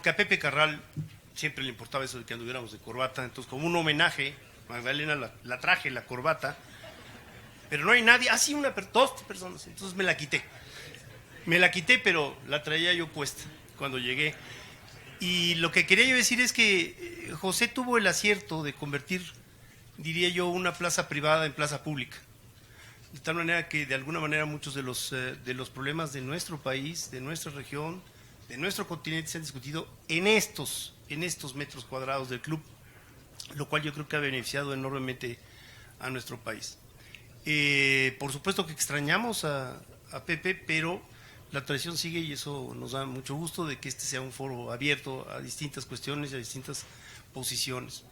porque a Pepe Carral siempre le importaba eso de que anduviéramos de corbata, entonces como un homenaje, Magdalena la traje, la corbata, pero no hay nadie, sí, dos personas, entonces me la quité, pero la traía yo puesta cuando llegué. Y lo que quería yo decir es que José tuvo el acierto de convertir, diría yo, una plaza privada en plaza pública, de tal manera que de alguna manera muchos de los problemas de nuestro país, de nuestra región, de nuestro continente se han discutido en estos metros cuadrados del club, lo cual yo creo que ha beneficiado enormemente a nuestro país. Por supuesto que extrañamos a Pepe, pero la tradición sigue y eso nos da mucho gusto de que este sea un foro abierto a distintas cuestiones y a distintas posiciones.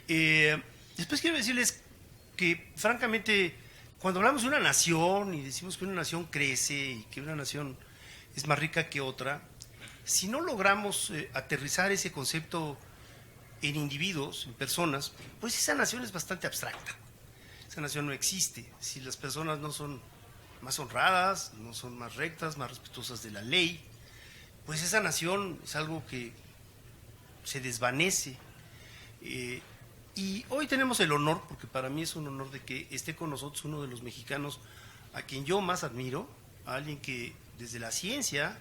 Después quiero decirles que, francamente, cuando hablamos de una nación y decimos que una nación crece y que una nación es más rica que otra, si no logramos aterrizar ese concepto en individuos, en personas, pues esa nación es bastante abstracta. Esa nación no existe. Si las personas no son más honradas, no son más rectas, más respetuosas de la ley, pues esa nación es algo que se desvanece. Y hoy tenemos el honor, porque para mí es un honor, de que esté con nosotros uno de los mexicanos a quien yo más admiro, a alguien que desde la ciencia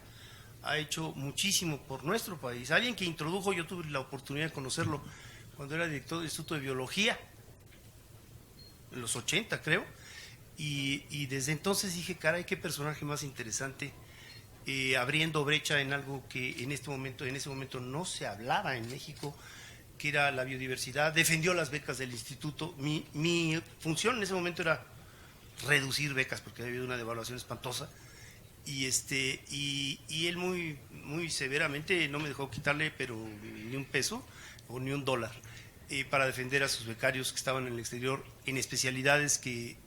ha hecho muchísimo por nuestro país, alguien que introdujo, yo tuve la oportunidad de conocerlo cuando era director del Instituto de Biología, en los 80 creo, y desde entonces dije, caray, qué personaje más interesante, abriendo brecha en algo que en ese momento no se hablaba en México, que era la biodiversidad. Defendió las becas del instituto. Mi función en ese momento era reducir becas porque había habido una devaluación espantosa, y él muy severamente no me dejó quitarle pero ni un peso o ni un dólar para defender a sus becarios que estaban en el exterior en especialidades que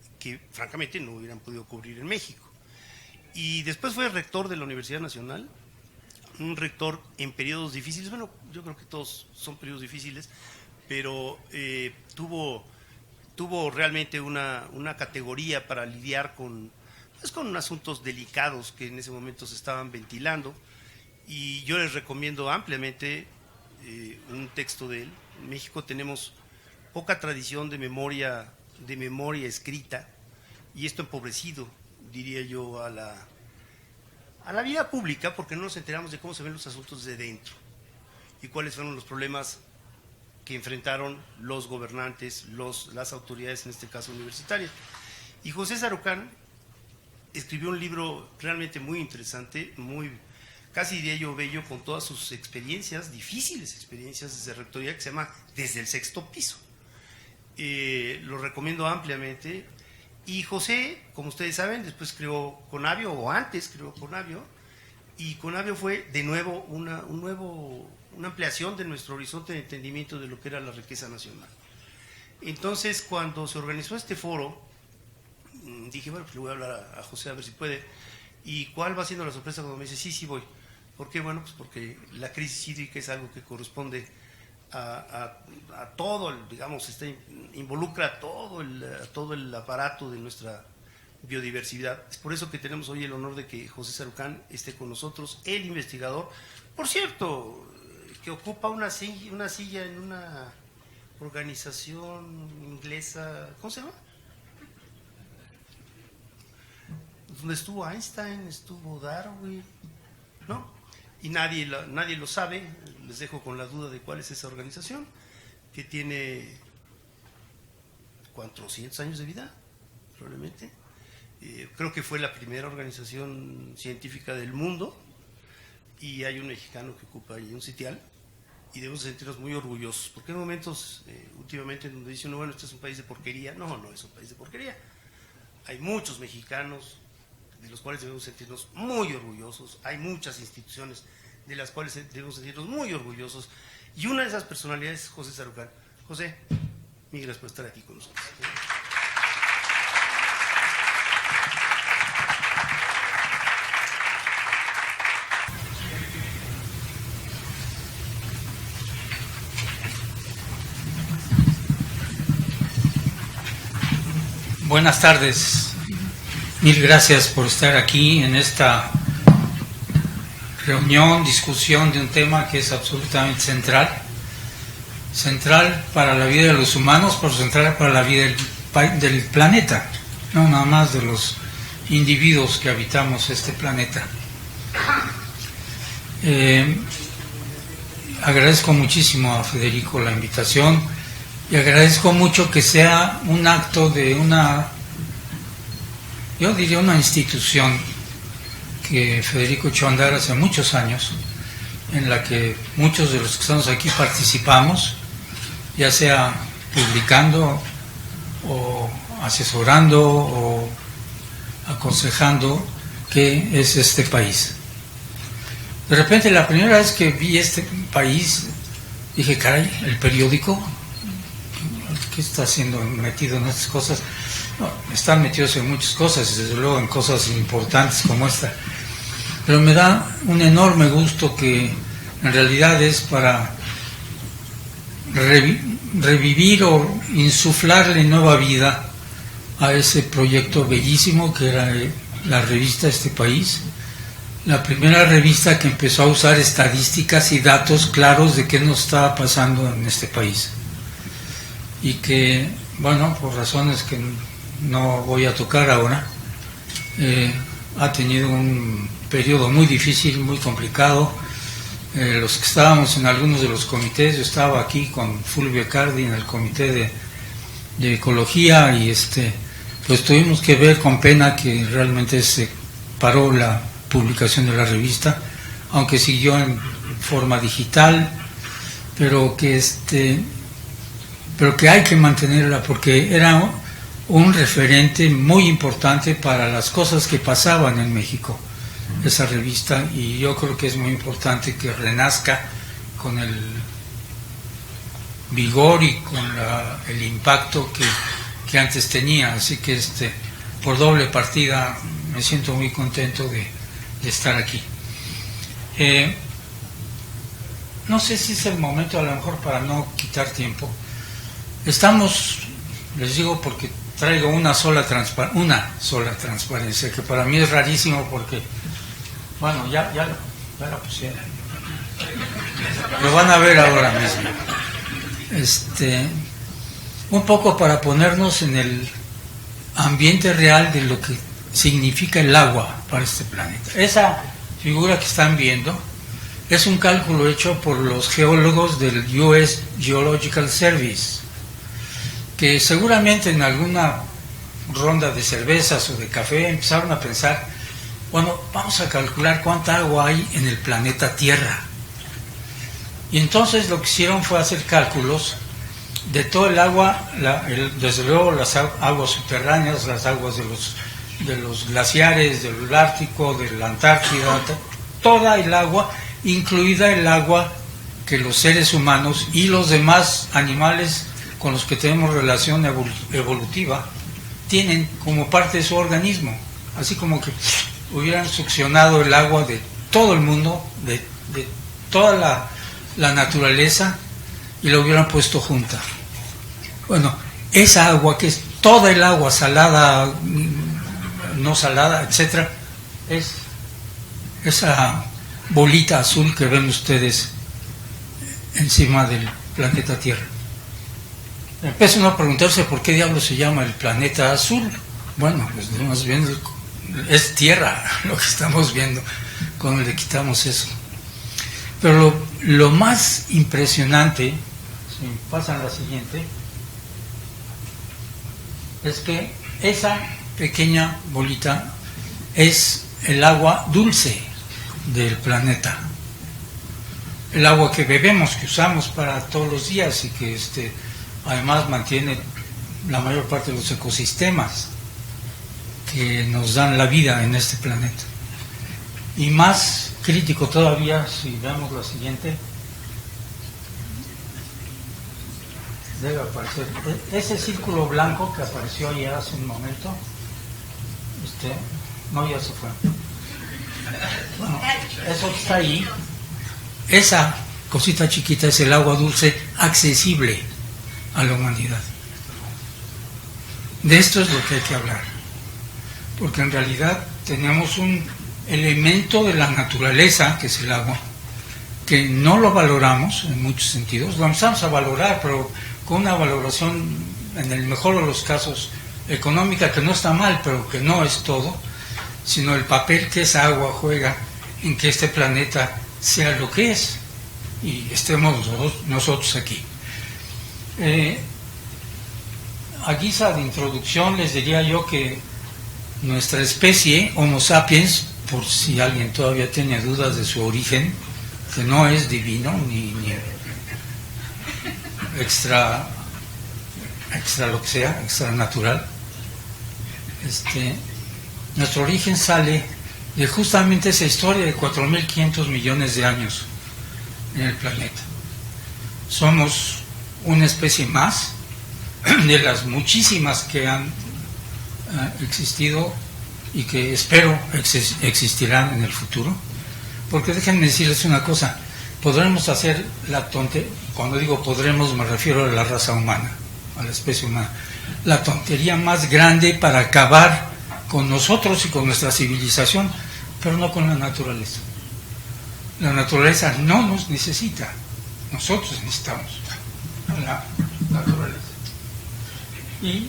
francamente no hubieran podido cubrir en México. Y después fue rector de la Universidad Nacional, un rector en periodos difíciles. Bueno, yo creo que todos son periodos difíciles, pero tuvo realmente una categoría para lidiar con asuntos delicados que en ese momento se estaban ventilando, y yo les recomiendo ampliamente un texto de él. En México tenemos poca tradición de memoria escrita, y esto empobrecido, diría yo, a la vida pública, porque no nos enteramos de cómo se ven los asuntos de dentro y cuáles fueron los problemas que enfrentaron los gobernantes, las autoridades, en este caso universitarias. Y José Sarucán escribió un libro realmente muy interesante, casi diría yo bello, con todas sus experiencias, difíciles experiencias desde rectoría, que se llama Desde el Sexto Piso. Lo recomiendo ampliamente. Y José, como ustedes saben, después creó Conavio, o antes creó Conavio, y Conavio fue de nuevo una ampliación de nuestro horizonte de entendimiento de lo que era la riqueza nacional. Entonces, cuando se organizó este foro, dije, bueno, pues le voy a hablar a José a ver si puede. ¿Y cuál va siendo la sorpresa cuando me dice, sí voy? ¿Por qué? Bueno, pues porque la crisis hídrica es algo que corresponde a todo, digamos, involucra a todo el aparato de nuestra biodiversidad. Es por eso que tenemos hoy el honor de que José Sarucán esté con nosotros, el investigador, por cierto, que ocupa una silla en una organización inglesa, ¿cómo se llama? Donde estuvo Einstein, estuvo Darwin, ¿no? Y nadie lo sabe. Les dejo con la duda de cuál es esa organización, que tiene 400 años de vida, probablemente. Creo que fue la primera organización científica del mundo, y hay un mexicano que ocupa ahí un sitial, y debemos sentirnos muy orgullosos, porque hay momentos últimamente donde dice uno, bueno, este es un país de porquería. No es un país de porquería. Hay muchos mexicanos de los cuales debemos sentirnos muy orgullosos. Hay muchas instituciones de las cuales debemos sentirnos muy orgullosos, y una de esas personalidades es José Sarucán. José, mil gracias por estar aquí con nosotros. Buenas tardes. Mil gracias por estar aquí en esta reunión, discusión de un tema que es absolutamente central para la vida de los humanos, pero central para la vida del planeta, no nada más de los individuos que habitamos este planeta. Agradezco muchísimo a Federico la invitación y agradezco mucho que sea un acto de yo diría una institución que Federico echó a andar hace muchos años, en la que muchos de los que estamos aquí participamos, ya sea publicando o asesorando o aconsejando qué es este país. De repente, la primera vez que vi este país, dije, caray, el periódico, ¿qué está haciendo metido en estas cosas? No, están metidos en muchas cosas, desde luego en cosas importantes como esta. Pero me da un enorme gusto que en realidad es para revivir o insuflarle nueva vida a ese proyecto bellísimo que era la revista Este País, la primera revista que empezó a usar estadísticas y datos claros de qué nos estaba pasando en este país, y que, bueno, por razones que no voy a tocar ahora, ha tenido un periodo muy difícil, muy complicado. Los que estábamos en algunos de los comités, yo estaba aquí con Fulvio Cardi en el comité de ecología, y pues tuvimos que ver con pena que realmente se paró la publicación de la revista, aunque siguió en forma digital, pero que hay que mantenerla porque era un referente muy importante para las cosas que pasaban en México, esa revista, y yo creo que es muy importante que renazca con el vigor y con el impacto que antes tenía. Así que por doble partida me siento muy contento de estar aquí. No sé si es el momento, a lo mejor, para no quitar tiempo. Estamos, les digo, porque traigo una sola transparencia, que para mí es rarísimo porque, bueno, ya la pusieron. Lo van a ver ahora mismo. Un poco para ponernos en el ambiente real de lo que significa el agua para este planeta. Esa figura que están viendo es un cálculo hecho por los geólogos del US Geological Service, que seguramente en alguna ronda de cervezas o de café empezaron a pensar, bueno, vamos a calcular cuánta agua hay en el planeta Tierra. Y entonces lo que hicieron fue hacer cálculos de todo el agua, desde luego las aguas subterráneas, las aguas de los glaciares, del Ártico, de la Antártida, toda el agua, incluida el agua que los seres humanos y los demás animales con los que tenemos relación evolutiva tienen como parte de su organismo, así como que hubieran succionado el agua de todo el mundo, de toda la naturaleza, y la hubieran puesto junta. Bueno, esa agua, que es toda el agua salada, no salada, etcétera, es esa bolita azul que ven ustedes encima del planeta Tierra. Empiezan a preguntarse por qué diablos se llama el planeta azul. Bueno, pues más bien es Tierra lo que estamos viendo cuando le quitamos eso. Pero lo más impresionante, si pasan la siguiente, es que esa pequeña bolita es el agua dulce del planeta, el agua que bebemos, que usamos para todos los días y que además mantiene la mayor parte de los ecosistemas que nos dan la vida en este planeta. Y más crítico todavía, si vemos la siguiente, debe aparecer ese círculo blanco que apareció ya hace un momento. No, ya se fue. Bueno, eso que está ahí, esa cosita chiquita es el agua dulce accesible a la humanidad. De esto es lo que hay que hablar, porque en realidad tenemos un elemento de la naturaleza, que es el agua, que no lo valoramos en muchos sentidos. Lo empezamos a valorar, pero con una valoración, en el mejor de los casos, económica, que no está mal, pero que no es todo, sino el papel que esa agua juega en que este planeta sea lo que es y estemos nosotros aquí. A guisa de introducción les diría yo que nuestra especie, Homo sapiens, por si alguien todavía tiene dudas de su origen, que no es divino ni extra lo que sea, extra natural, nuestro origen sale de justamente esa historia de 4.500 millones de años en el planeta. Somos una especie más de las muchísimas que han existido y que espero existirán en el futuro, porque déjenme decirles una cosa, podremos hacer cuando digo podremos me refiero a la raza humana, a la especie humana, la tontería más grande para acabar con nosotros y con nuestra civilización, pero no con la naturaleza. La naturaleza no nos necesita, nosotros necesitamos a la naturaleza. ¿Y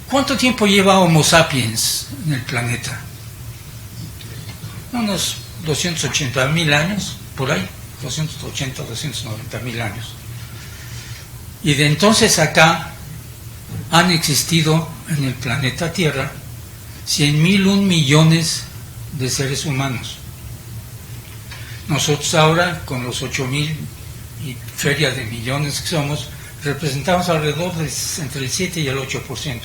cuánto tiempo lleva Homo sapiens en el planeta? Unos 280.000 años, por ahí, 280, 290.000 años. Y de entonces acá han existido en el planeta Tierra 100.001 millones de seres humanos. Nosotros ahora, con los 8.000 y feria de millones que somos, representamos alrededor de entre el 7 y el 8%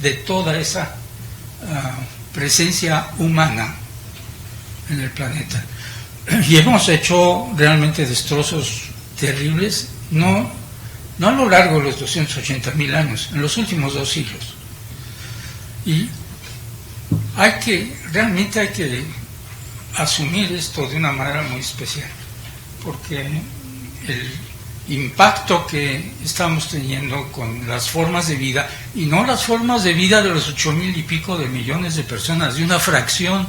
de toda esa presencia humana en el planeta. Y hemos hecho realmente destrozos terribles, no a lo largo de los 280.000 años, en los últimos 2 siglos. Y realmente hay que asumir esto de una manera muy especial, porque el impacto que estamos teniendo con las formas de vida, y no las formas de vida de los 8.000 y pico de millones de personas, de una fracción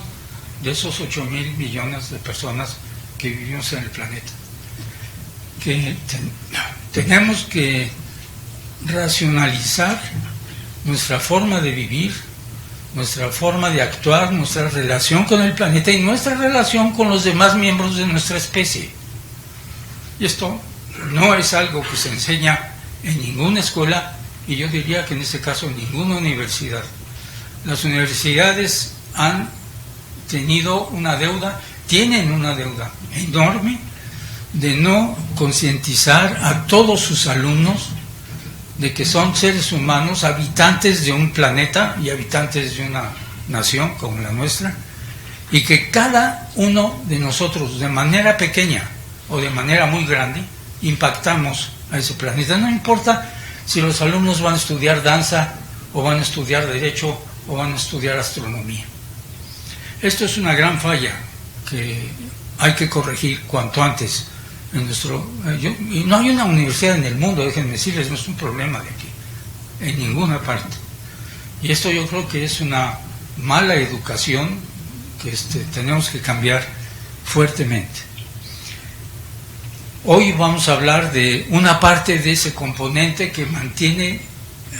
de esos 8.000 millones de personas que vivimos en el planeta, que tenemos que racionalizar nuestra forma de vivir, nuestra forma de actuar, nuestra relación con el planeta y nuestra relación con los demás miembros de nuestra especie. Y esto no es algo que se enseña en ninguna escuela, y yo diría que en este caso en ninguna universidad. Las universidades han tenido una deuda, tienen una deuda enorme de no concientizar a todos sus alumnos de que son seres humanos, habitantes de un planeta y habitantes de una nación como la nuestra, y que cada uno de nosotros, de manera pequeña o de manera muy grande, impactamos a ese planeta. No importa si los alumnos van a estudiar danza, o van a estudiar derecho, o van a estudiar astronomía. Esto es una gran falla que hay que corregir cuanto antes. Y no hay una universidad en el mundo, déjenme decirles, no es un problema de aquí, en ninguna parte. Y esto yo creo que es una mala educación que tenemos que cambiar fuertemente. Hoy vamos a hablar de una parte de ese componente que mantiene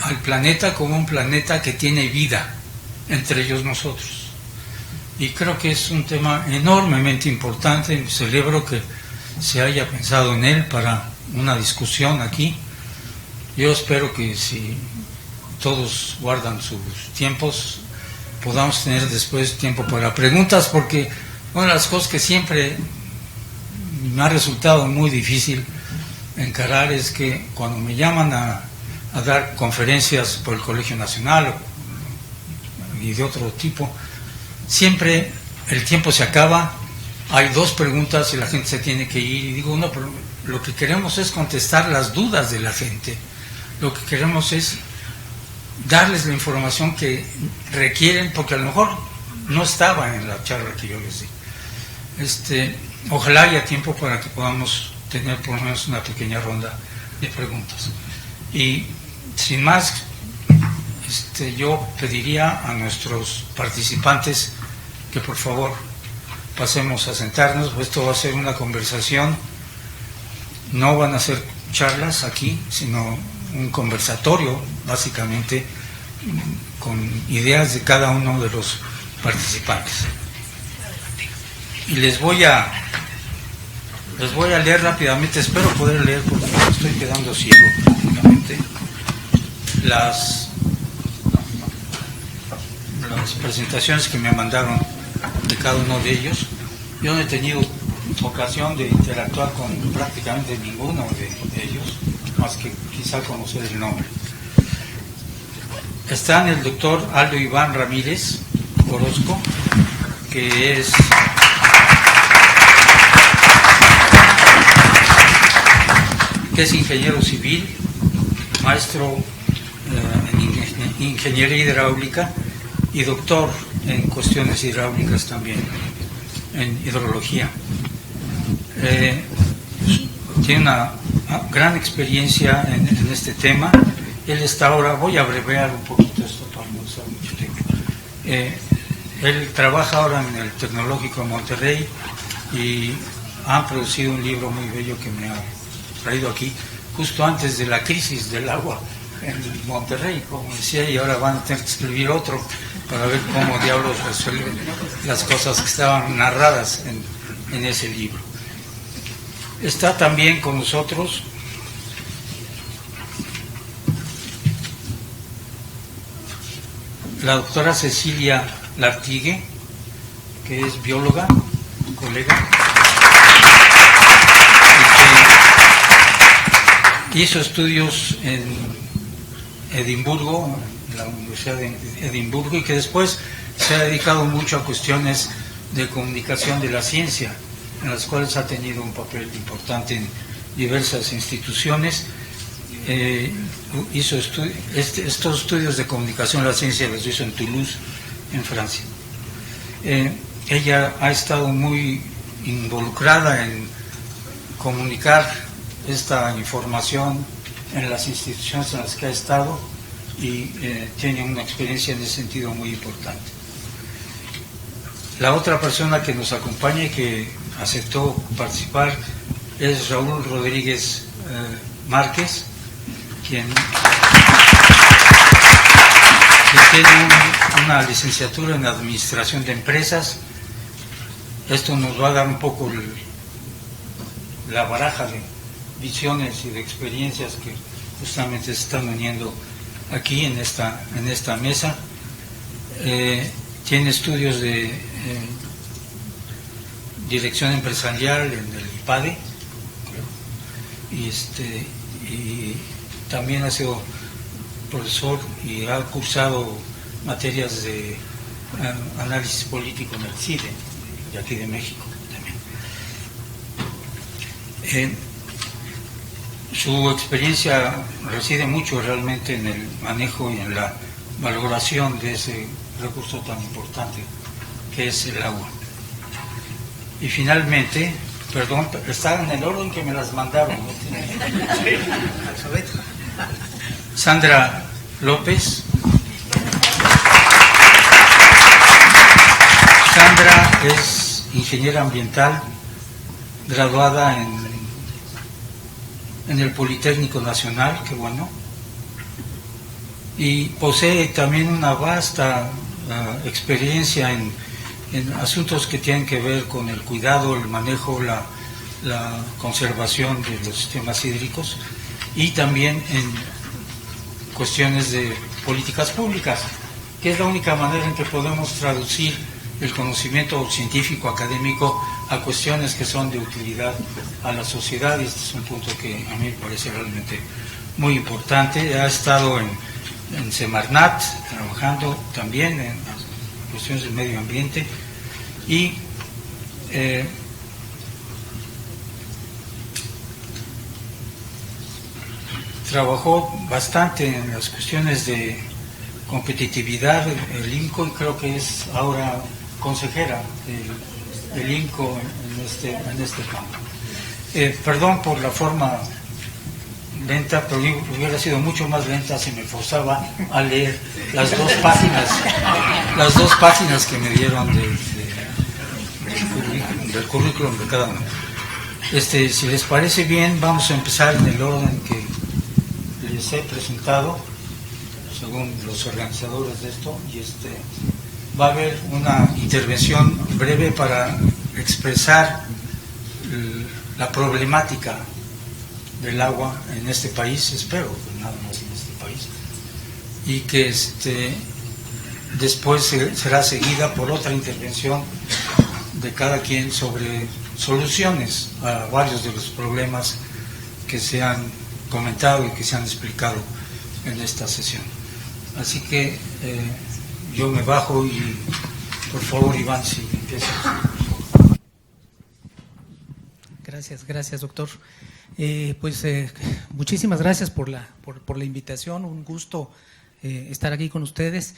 al planeta como un planeta que tiene vida, entre ellos nosotros. Y creo que es un tema enormemente importante. Celebro que se haya pensado en él para una discusión aquí. Yo espero que si todos guardan sus tiempos, podamos tener después tiempo para preguntas, porque una de las cosas que siempre me ha resultado muy difícil encarar es que cuando me llaman a dar conferencias por el Colegio Nacional y de otro tipo, siempre el tiempo se acaba, hay 2 preguntas y la gente se tiene que ir, y digo, no, pero lo que queremos es contestar las dudas de la gente, lo que queremos es darles la información que requieren, porque a lo mejor no estaba en la charla que yo les di. Ojalá haya tiempo para que podamos tener por lo menos una pequeña ronda de preguntas. Y sin más, yo pediría a nuestros participantes que por favor pasemos a sentarnos. Esto va a ser una conversación, no van a ser charlas aquí, sino un conversatorio, básicamente, con ideas de cada uno de los participantes. Y les voy a leer rápidamente, espero poder leer porque me estoy quedando ciego prácticamente, las presentaciones que me mandaron de cada uno de ellos. Yo no he tenido ocasión de interactuar con prácticamente ninguno de ellos, más que quizá conocer el nombre. Están el doctor Aldo Iván Ramírez Orozco, que es ingeniero civil, maestro en ingeniería hidráulica y doctor en cuestiones hidráulicas también, en hidrología. Tiene una gran experiencia en este tema. Él está ahora, voy a abreviar un poquito esto para no usar mucho tiempo. Él trabaja ahora en el Tecnológico de Monterrey y han producido un libro muy bello que me ha traído aquí justo antes de la crisis del agua en Monterrey, como decía, y ahora van a tener que escribir otro para ver cómo diablos resuelven las cosas que estaban narradas en ese libro. Está también con nosotros la doctora Cecilia Lartigue, que es bióloga, colega, y que hizo estudios en Edimburgo, en la Universidad de Edimburgo, y que después se ha dedicado mucho a cuestiones de comunicación de la ciencia, en las cuales ha tenido un papel importante en diversas instituciones. Hizo estos estudios de comunicación de la ciencia los hizo en Toulouse, en Francia. Ella ha estado muy involucrada en comunicar esta información en las instituciones en las que ha estado y tiene una experiencia en ese sentido muy importante. La otra persona que nos acompaña y que aceptó participar es Raúl Rodríguez Márquez, que tiene una licenciatura en Administración de Empresas. Esto nos va a dar un poco la baraja de visiones y de experiencias que justamente se están uniendo aquí en esta mesa. Tiene estudios de dirección empresarial en el IPADE y también ha sido profesor y ha cursado materias de análisis político en el CIDE, de aquí de México también. Su experiencia reside mucho realmente en el manejo y en la valoración de ese recurso tan importante que es el agua. Y finalmente, perdón, está en el orden que me las mandaron, ¿no? Sandra López. Sandra es ingeniera ambiental, graduada en el Politécnico Nacional, qué bueno, y posee también una vasta experiencia en asuntos que tienen que ver con el cuidado, el manejo, la conservación de los sistemas hídricos y también en cuestiones de políticas públicas, que es la única manera en que podemos traducir el conocimiento científico, académico, a cuestiones que son de utilidad a la sociedad, y este es un punto que a mí me parece realmente muy importante. Ha estado en Semarnat, trabajando también en cuestiones del medio ambiente, y trabajó bastante en las cuestiones de competitividad el INCO, y creo que es ahora consejera del INCO en este campo. Perdón por la forma lenta, pero hubiera sido mucho más lenta si me forzaba a leer las dos páginas que me dieron de del currículum de cada uno. Si les parece bien, vamos a empezar en el orden que les he presentado, según los organizadores de esto, y va a haber una intervención breve para expresar la problemática del agua en este país, espero que nada más en este país, y que después será seguida por otra intervención de cada quien sobre soluciones a varios de los problemas que se han comentado y que se han explicado en esta sesión. Así que yo me bajo y por favor, Iván, si empiezas. Gracias, doctor. Muchísimas gracias por la invitación, un gusto estar aquí con ustedes.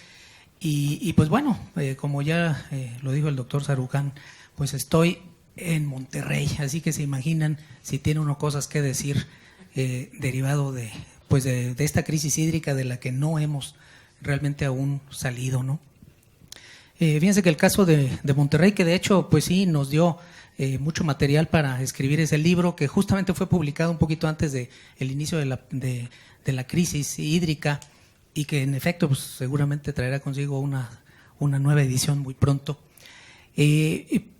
Y pues bueno, como ya lo dijo el doctor Sarucán, pues estoy en Monterrey, así que se imaginan si tiene uno cosas que decir derivado de esta crisis hídrica de la que no hemos realmente aún salido, ¿no? Fíjense que el caso de Monterrey, que de hecho pues sí nos dio mucho material para escribir ese libro, que justamente fue publicado un poquito antes del inicio de la crisis hídrica, y que en efecto pues, seguramente traerá consigo una nueva edición muy pronto.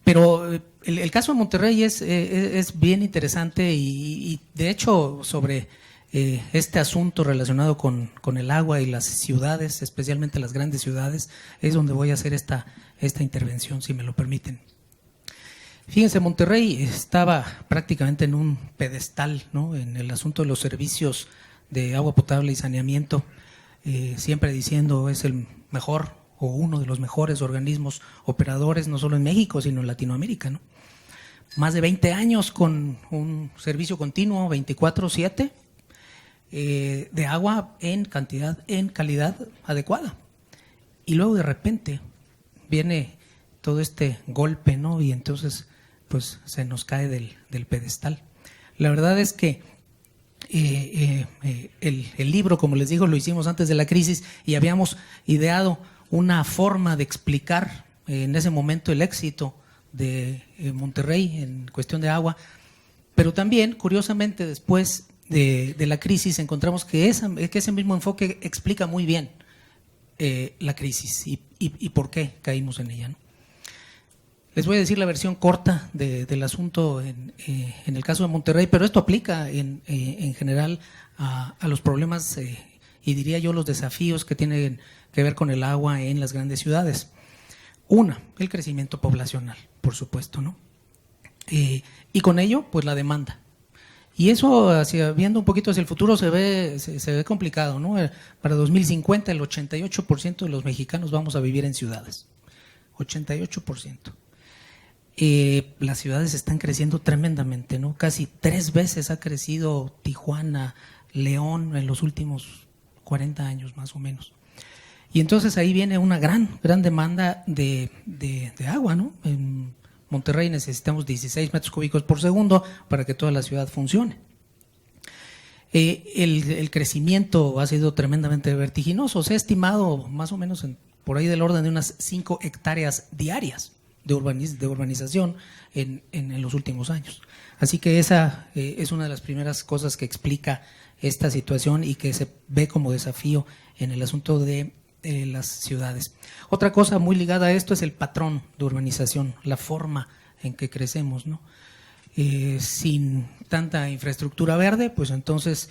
Pero el caso de Monterrey es bien interesante y de hecho sobre este asunto relacionado con el agua y las ciudades, especialmente las grandes ciudades, es donde voy a hacer esta intervención, si me lo permiten. Fíjense, Monterrey estaba prácticamente en un pedestal, ¿no?, en el asunto de los servicios de agua potable y saneamiento, siempre diciendo es el mejor o uno de los mejores organismos operadores, no solo en México, sino en Latinoamérica, ¿no? Más de 20 años con un servicio continuo 24/7 de agua en cantidad, en calidad adecuada. Y luego de repente viene todo este golpe, ¿no? Y entonces pues se nos cae del pedestal. La verdad es que el libro, como les digo, lo hicimos antes de la crisis y habíamos ideado una forma de explicar en ese momento el éxito de Monterrey en cuestión de agua, pero también, curiosamente, después de la crisis encontramos que ese mismo enfoque explica muy bien la crisis y por qué caímos en ella, ¿no? Les voy a decir la versión corta del asunto en el caso de Monterrey, pero esto aplica en general a los problemas y diría yo los desafíos que tienen que ver con el agua en las grandes ciudades. Una, el crecimiento poblacional, por supuesto, ¿no? Y con ello, pues la demanda. Y eso, viendo un poquito hacia el futuro, se ve complicado, ¿no? Para 2050, el 88% de los mexicanos vamos a vivir en ciudades. 88%. Las ciudades están creciendo tremendamente, ¿no? Casi 3 veces ha crecido Tijuana, León en los últimos 40 años más o menos. Y entonces ahí viene una gran demanda de agua, ¿no? En Monterrey necesitamos 16 metros cúbicos por segundo para que toda la ciudad funcione. El crecimiento ha sido tremendamente vertiginoso. Se ha estimado más o menos por ahí del orden de unas 5 hectáreas diarias de urbanización en los últimos años. Así que esa es una de las primeras cosas que explica esta situación y que se ve como desafío en el asunto de las ciudades. Otra cosa muy ligada a esto es el patrón de urbanización, la forma en que crecemos, ¿no? Sin tanta infraestructura verde, pues entonces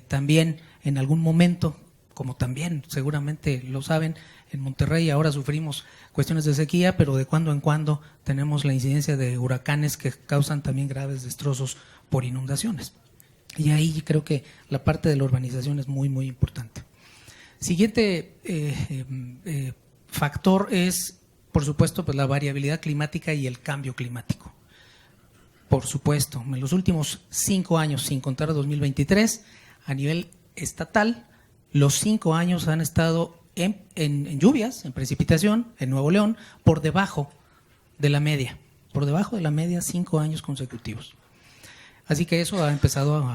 también en algún momento, como también seguramente lo saben, en Monterrey ahora sufrimos cuestiones de sequía, pero de cuando en cuando tenemos la incidencia de huracanes que causan también graves destrozos por inundaciones. Y ahí creo que la parte de la urbanización es muy, muy importante. Siguiente factor es, por supuesto, pues la variabilidad climática y el cambio climático. Por supuesto, en los últimos 5 años, sin contar 2023, a nivel estatal, los 5 años han estado en lluvias, en precipitación, en Nuevo León, por debajo de la media. Por debajo de la media, 5 años consecutivos. Así que eso ha empezado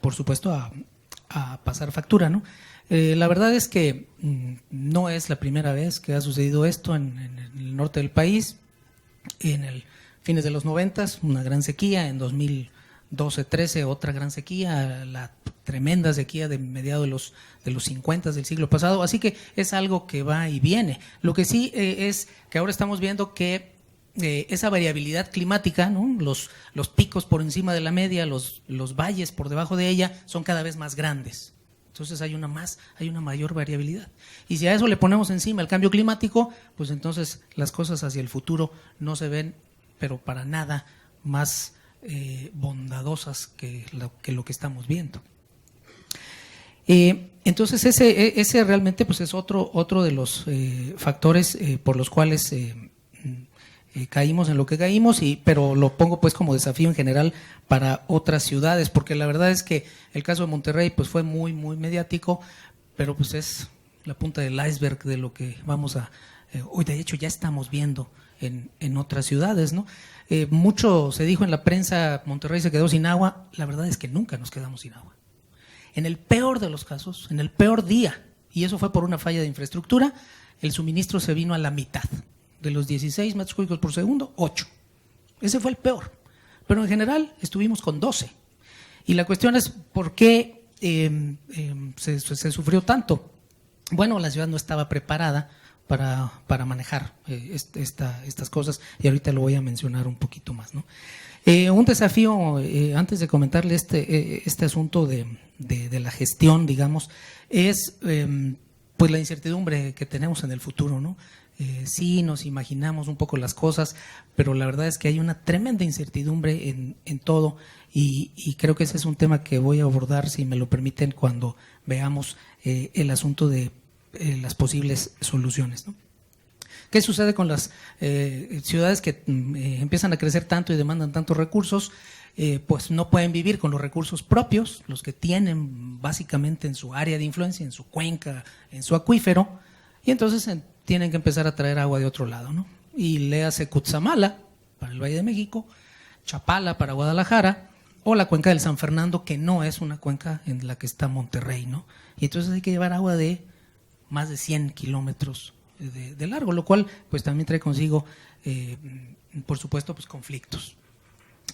por supuesto, a pasar factura, ¿no? La verdad es que no es la primera vez que ha sucedido esto en el norte del país. en el fines de los 90, una gran sequía, en 2012-13 otra gran sequía, la tremenda sequía de mediados de los 50 del siglo pasado, así que es algo que va y viene. Lo que sí es que ahora estamos viendo que esa variabilidad climática, ¿no? Los picos por encima de la media, los valles por debajo de ella son cada vez más grandes. Entonces hay una mayor variabilidad. Y si a eso le ponemos encima el cambio climático, pues entonces las cosas hacia el futuro no se ven, pero para nada más bondadosas que lo que estamos viendo. Entonces ese realmente pues es otro de los factores por los cuales caímos en lo que caímos, pero lo pongo pues como desafío en general para otras ciudades, porque la verdad es que el caso de Monterrey pues fue muy mediático, pero pues es la punta del iceberg de lo que vamos a hoy de hecho ya estamos viendo en otras ciudades, ¿no? Mucho se dijo en la prensa, Monterrey se quedó sin agua. La verdad es que nunca nos quedamos sin agua. En el peor de los casos, en el peor día, y eso fue por una falla de infraestructura, el suministro se vino a la mitad. De los 16 metros cúbicos por segundo, 8. Ese fue el peor. Pero en general estuvimos con 12. Y la cuestión es por qué se sufrió tanto. Bueno, la ciudad no estaba preparada para manejar estas cosas, y ahorita lo voy a mencionar un poquito más, ¿no? Un desafío, antes de comentarle este asunto de la gestión, digamos, es pues la incertidumbre que tenemos en el futuro, ¿no? Sí nos imaginamos un poco las cosas, pero la verdad es que hay una tremenda incertidumbre en todo, y creo que ese es un tema que voy a abordar, si me lo permiten, cuando veamos el asunto de las posibles soluciones, ¿no? ¿Qué sucede con las ciudades que empiezan a crecer tanto y demandan tantos recursos? Pues no pueden vivir con los recursos propios, los que tienen básicamente en su área de influencia, en su cuenca, en su acuífero, y entonces tienen que empezar a traer agua de otro lado, ¿no? Y léase Cutzamala para el Valle de México, Chapala para Guadalajara, o la cuenca del San Fernando, que no es una cuenca en la que está Monterrey, ¿no? Y entonces hay que llevar agua de más de 100 kilómetros de largo, lo cual pues también trae consigo, por supuesto, pues conflictos.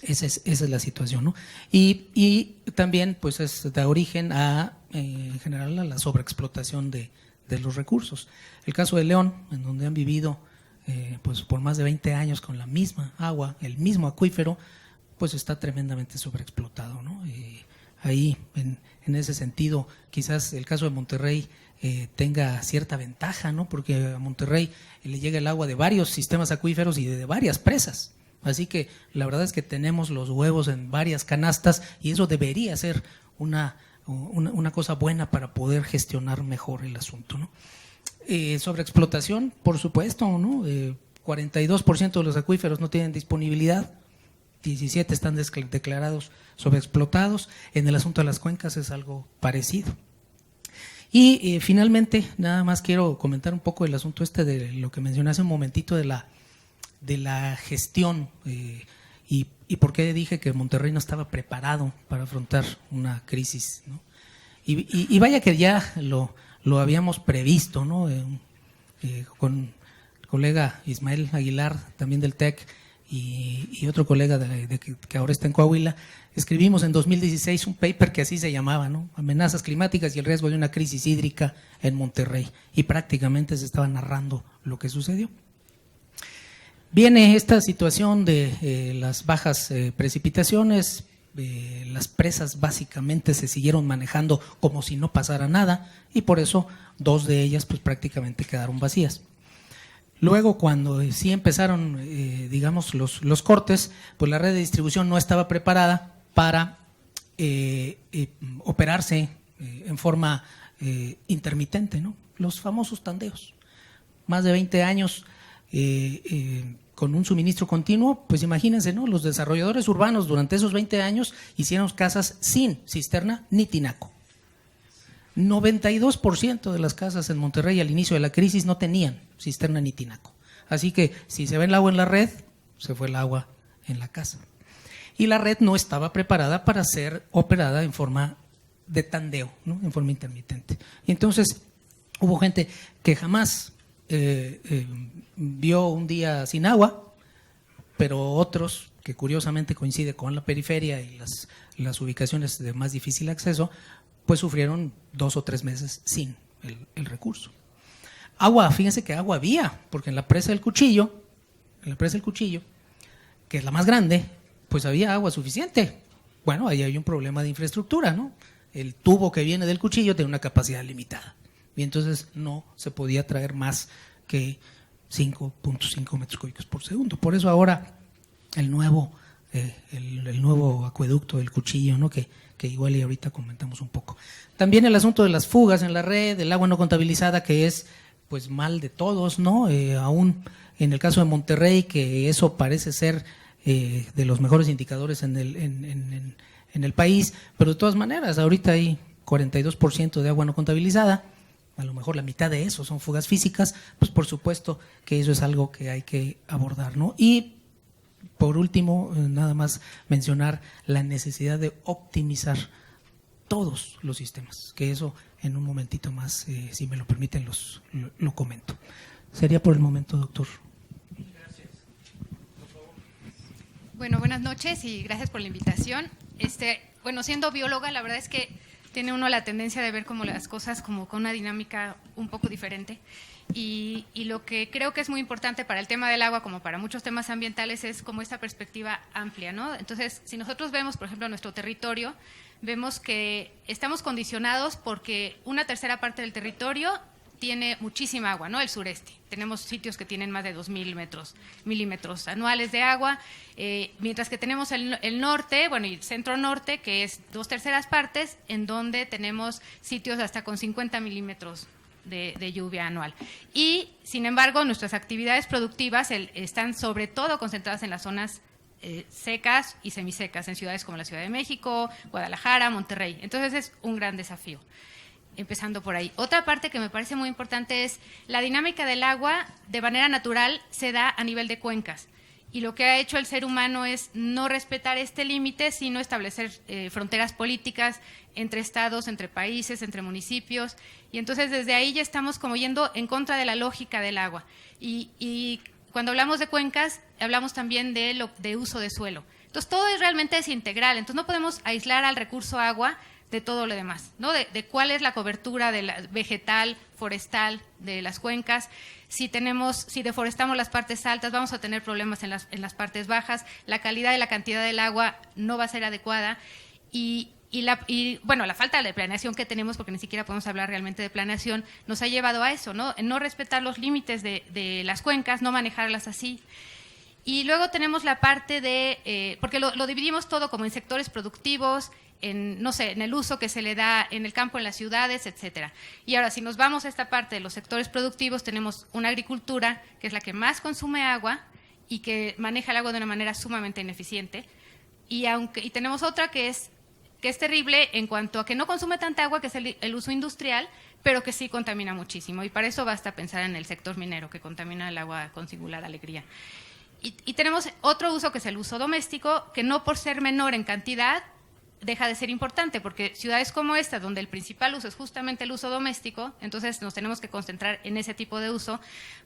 Esa es la situación, ¿no? Y también pues da origen en general a la sobreexplotación de los recursos. El caso de León, en donde han vivido pues por más de 20 años con la misma agua, el mismo acuífero, pues está tremendamente sobreexplotado, ¿no? Ahí, en ese sentido, quizás el caso de Monterrey tenga cierta ventaja, ¿no? Porque a Monterrey le llega el agua de varios sistemas acuíferos y de varias presas. Así que la verdad es que tenemos los huevos en varias canastas, y eso debería ser una cosa buena para poder gestionar mejor el asunto, ¿no? Sobreexplotación, por supuesto, ¿no? 42% de los acuíferos no tienen disponibilidad, 17 están declarados sobreexplotados. En el asunto de las cuencas es algo parecido. Y finalmente, nada más quiero comentar un poco el asunto de lo que mencioné hace un momentito de la gestión, y por qué dije que Monterrey no estaba preparado para afrontar una crisis, ¿no? Y vaya que ya lo habíamos previsto, ¿no? Con el colega Ismael Aguilar, también del TEC, y otro colega que ahora está en Coahuila, escribimos en 2016 un paper que así se llamaba, ¿no? Amenazas climáticas y el riesgo de una crisis hídrica en Monterrey, y prácticamente se estaba narrando lo que sucedió. Viene esta situación de las bajas precipitaciones, las presas básicamente se siguieron manejando como si no pasara nada, y por eso 2 de ellas pues prácticamente quedaron vacías. Luego, cuando sí empezaron, digamos, los cortes, pues la red de distribución no estaba preparada para operarse en forma intermitente, ¿no? Los famosos tandeos. Más de 20 años con un suministro continuo, pues imagínense, ¿no? Los desarrolladores urbanos durante esos 20 años hicieron casas sin cisterna ni tinaco. 92% de las casas en Monterrey al inicio de la crisis no tenían cisterna ni tinaco. Así que si se ve el agua en la red, se fue el agua en la casa. Y la red no estaba preparada para ser operada en forma de tandeo, ¿no? En forma intermitente. Y entonces hubo gente que jamás vio un día sin agua, pero otros, que curiosamente coincide con la periferia y las ubicaciones de más difícil acceso, pues sufrieron 2 o 3 meses sin el recurso. Agua, fíjense que agua había, porque en la presa del Cuchillo, que es la más grande, pues había agua suficiente. Bueno, ahí hay un problema de infraestructura, ¿no? El tubo que viene del Cuchillo tiene una capacidad limitada y entonces no se podía traer más que 5.5 metros cúbicos por segundo. Por eso ahora el nuevo acueducto del Cuchillo, ¿no? que igual y ahorita comentamos un poco. También el asunto de las fugas en la red, del agua no contabilizada, que es pues mal de todos, ¿no? Aún en el caso de Monterrey, que eso parece ser de los mejores indicadores en el país, pero de todas maneras, ahorita hay 42% de agua no contabilizada, a lo mejor la mitad de eso son fugas físicas, pues por supuesto que eso es algo que hay que abordar, ¿no? Y por último, nada más mencionar la necesidad de optimizar todos los sistemas, que eso en un momentito más, si me lo permiten, lo comento. Sería por el momento, doctor. Gracias. Bueno, buenas noches y gracias por la invitación. Bueno, siendo bióloga, la verdad es que tiene uno la tendencia de ver como las cosas como con una dinámica un poco diferente. Y lo que creo que es muy importante para el tema del agua, como para muchos temas ambientales, es como esta perspectiva amplia, ¿no? Entonces, si nosotros vemos, por ejemplo, nuestro territorio, vemos que estamos condicionados porque una tercera parte del territorio tiene muchísima agua, ¿no? El sureste. Tenemos sitios que tienen más de 2.000 milímetros anuales de agua, mientras que tenemos el norte, bueno, y el centro norte, que es 2/3 partes, en donde tenemos sitios hasta con 50 milímetros de lluvia anual. Y, sin embargo, nuestras actividades productivas están sobre todo concentradas en las zonas secas y semisecas, en ciudades como la Ciudad de México, Guadalajara, Monterrey. Entonces es un gran desafío, empezando por ahí. Otra parte que me parece muy importante es la dinámica del agua de manera natural se da a nivel de cuencas. Y lo que ha hecho el ser humano es no respetar este límite, sino establecer fronteras políticas entre estados, entre países, entre municipios. Y entonces desde ahí ya estamos como yendo en contra de la lógica del agua. Y cuando hablamos de cuencas, hablamos también de uso de suelo. Entonces todo realmente es integral. Entonces no podemos aislar al recurso agua de todo lo demás, ¿no? De cuál es la cobertura de la vegetal, forestal de las cuencas. Si deforestamos las partes altas, vamos a tener problemas en las partes bajas. La calidad y la cantidad del agua no va a ser adecuada. Y bueno, la falta de planeación que tenemos, porque ni siquiera podemos hablar realmente de planeación, nos ha llevado a eso, ¿no? En no respetar los límites de las cuencas, no manejarlas así. Y luego tenemos la parte porque lo dividimos todo como en sectores productivos, en el uso que se le da en el campo, en las ciudades, etcétera. Y ahora, si nos vamos a esta parte de los sectores productivos, tenemos una agricultura que es la que más consume agua y que maneja el agua de una manera sumamente ineficiente. Y tenemos otra que es terrible en cuanto a que no consume tanta agua, que es el uso industrial, pero que sí contamina muchísimo. Y para eso basta pensar en el sector minero, que contamina el agua con singular alegría. Y tenemos otro uso que es el uso doméstico, que no por ser menor en cantidad deja de ser importante, porque ciudades como esta, donde el principal uso es justamente el uso doméstico, entonces nos tenemos que concentrar en ese tipo de uso,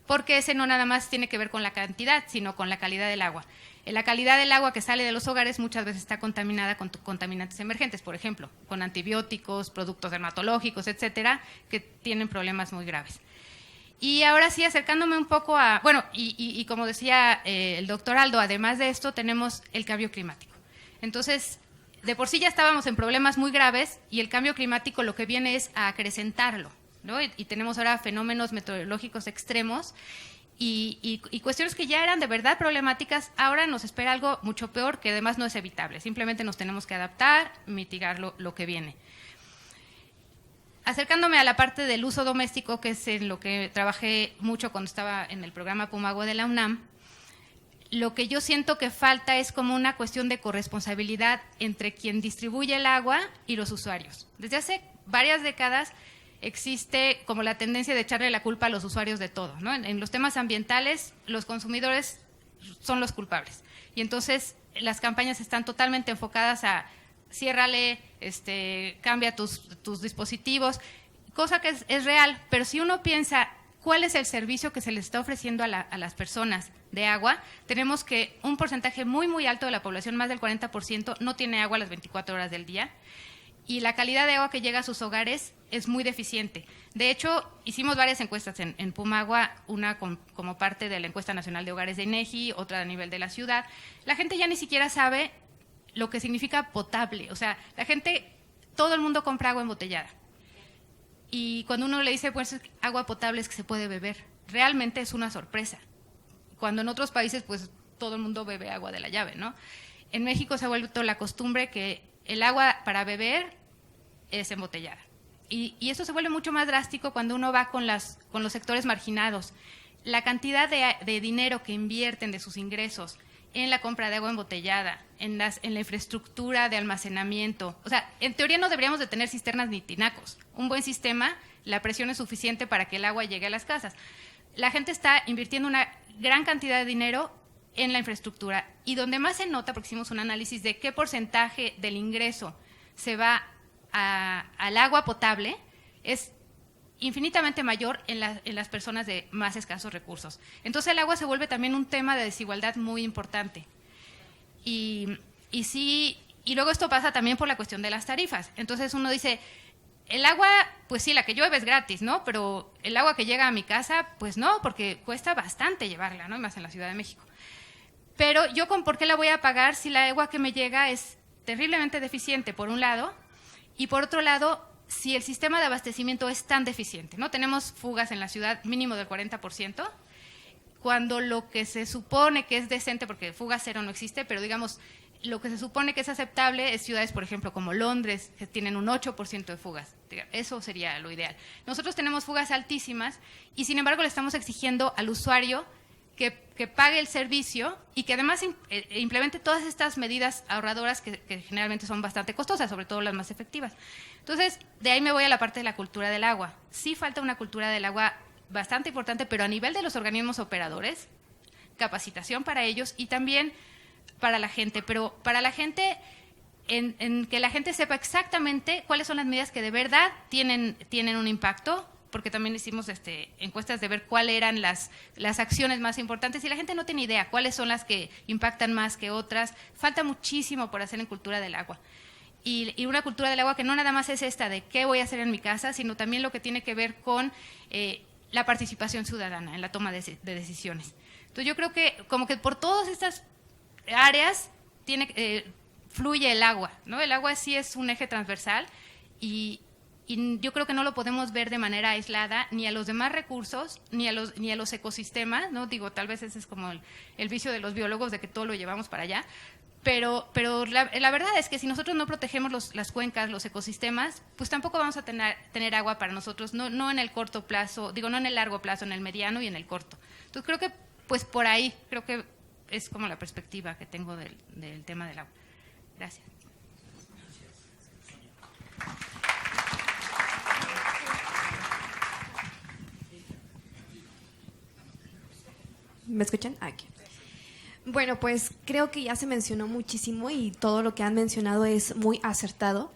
porque ese no nada más tiene que ver con la cantidad, sino con la calidad del agua. La calidad del agua que sale de los hogares muchas veces está contaminada con contaminantes emergentes, por ejemplo, con antibióticos, productos dermatológicos, etcétera, que tienen problemas muy graves. Y ahora sí, acercándome un poco y como decía el doctor Aldo, además de esto tenemos el cambio climático. Entonces, de por sí ya estábamos en problemas muy graves y el cambio climático lo que viene es a acrecentarlo, ¿no? Y tenemos ahora fenómenos meteorológicos extremos y cuestiones que ya eran de verdad problemáticas, ahora nos espera algo mucho peor que además no es evitable. Simplemente nos tenemos que adaptar, mitigar lo que viene. Acercándome a la parte del uso doméstico, que es en lo que trabajé mucho cuando estaba en el programa Pumagua de la UNAM, lo que yo siento que falta es como una cuestión de corresponsabilidad entre quien distribuye el agua y los usuarios. Desde hace varias décadas existe como la tendencia de echarle la culpa a los usuarios de todo, ¿no? En los temas ambientales, los consumidores son los culpables. Y entonces las campañas están totalmente enfocadas a ciérrale, cambia tus dispositivos, cosa que es real, pero si uno piensa cuál es el servicio que se les está ofreciendo a las personas de agua, tenemos que un porcentaje muy, muy alto de la población, más del 40%, no tiene agua las 24 horas del día. Y la calidad de agua que llega a sus hogares es muy deficiente. De hecho, hicimos varias encuestas en Pumagua, una como parte de la Encuesta Nacional de Hogares de INEGI, otra a nivel de la ciudad. La gente ya ni siquiera sabe lo que significa potable. O sea, la gente, todo el mundo compra agua embotellada. Y cuando uno le dice, pues, agua potable es que se puede beber, realmente es una sorpresa. Cuando en otros países, pues, todo el mundo bebe agua de la llave, ¿no? En México se ha vuelto la costumbre que el agua para beber es embotellada. Y eso se vuelve mucho más drástico cuando uno va con los sectores marginados. La cantidad de dinero que invierten de sus ingresos en la compra de agua embotellada, en la infraestructura de almacenamiento. O sea, en teoría no deberíamos de tener cisternas ni tinacos. Un buen sistema, la presión es suficiente para que el agua llegue a las casas. La gente está invirtiendo una gran cantidad de dinero en la infraestructura, y donde más se nota, porque hicimos un análisis de qué porcentaje del ingreso se va al agua potable, es infinitamente mayor en las personas de más escasos recursos. Entonces el agua se vuelve también un tema de desigualdad muy importante. Y luego esto pasa también por la cuestión de las tarifas. Entonces uno dice, el agua, pues sí, la que llueve es gratis, ¿no? Pero el agua que llega a mi casa, pues no, porque cuesta bastante llevarla, ¿no? Y más en la Ciudad de México. Pero yo, ¿por qué la voy a pagar si la agua que me llega es terriblemente deficiente, por un lado? Y por otro lado, si el sistema de abastecimiento es tan deficiente, ¿no? Tenemos fugas en la ciudad mínimo del 40%, cuando lo que se supone que es decente, porque fuga cero no existe, pero digamos, lo que se supone que es aceptable es ciudades, por ejemplo, como Londres, que tienen un 8% de fugas. Eso sería lo ideal. Nosotros tenemos fugas altísimas y, sin embargo, le estamos exigiendo al usuario que pague el servicio y que además implemente todas estas medidas ahorradoras que generalmente son bastante costosas, sobre todo las más efectivas. Entonces, de ahí me voy a la parte de la cultura del agua. Sí falta una cultura del agua bastante importante, pero a nivel de los organismos operadores, capacitación para ellos y también para la gente. Pero para la gente, en que la gente sepa exactamente cuáles son las medidas que de verdad tienen un impacto, porque también hicimos encuestas de ver cuáles eran las acciones más importantes y la gente no tiene idea cuáles son las que impactan más que otras. Falta muchísimo por hacer en cultura del agua. Y una cultura del agua que no nada más es esta de qué voy a hacer en mi casa, sino también lo que tiene que ver con la participación ciudadana en la toma de decisiones. Entonces yo creo que como que por todas estas áreas fluye el agua, ¿no? El agua sí es un eje transversal y yo creo que no lo podemos ver de manera aislada ni a los demás recursos ni a los ecosistemas, ¿no? Digo, tal vez ese es como el vicio de los biólogos de que todo lo llevamos para allá, pero la verdad es que si nosotros no protegemos las cuencas, los ecosistemas, pues tampoco vamos a tener agua para nosotros, no en el corto plazo, digo, no en el largo plazo, en el mediano y en el corto. Entonces creo que pues por ahí, creo que es como la perspectiva que tengo del tema del agua. Gracias. ¿Me escuchan? Aquí. Bueno, pues creo que ya se mencionó muchísimo y todo lo que han mencionado es muy acertado.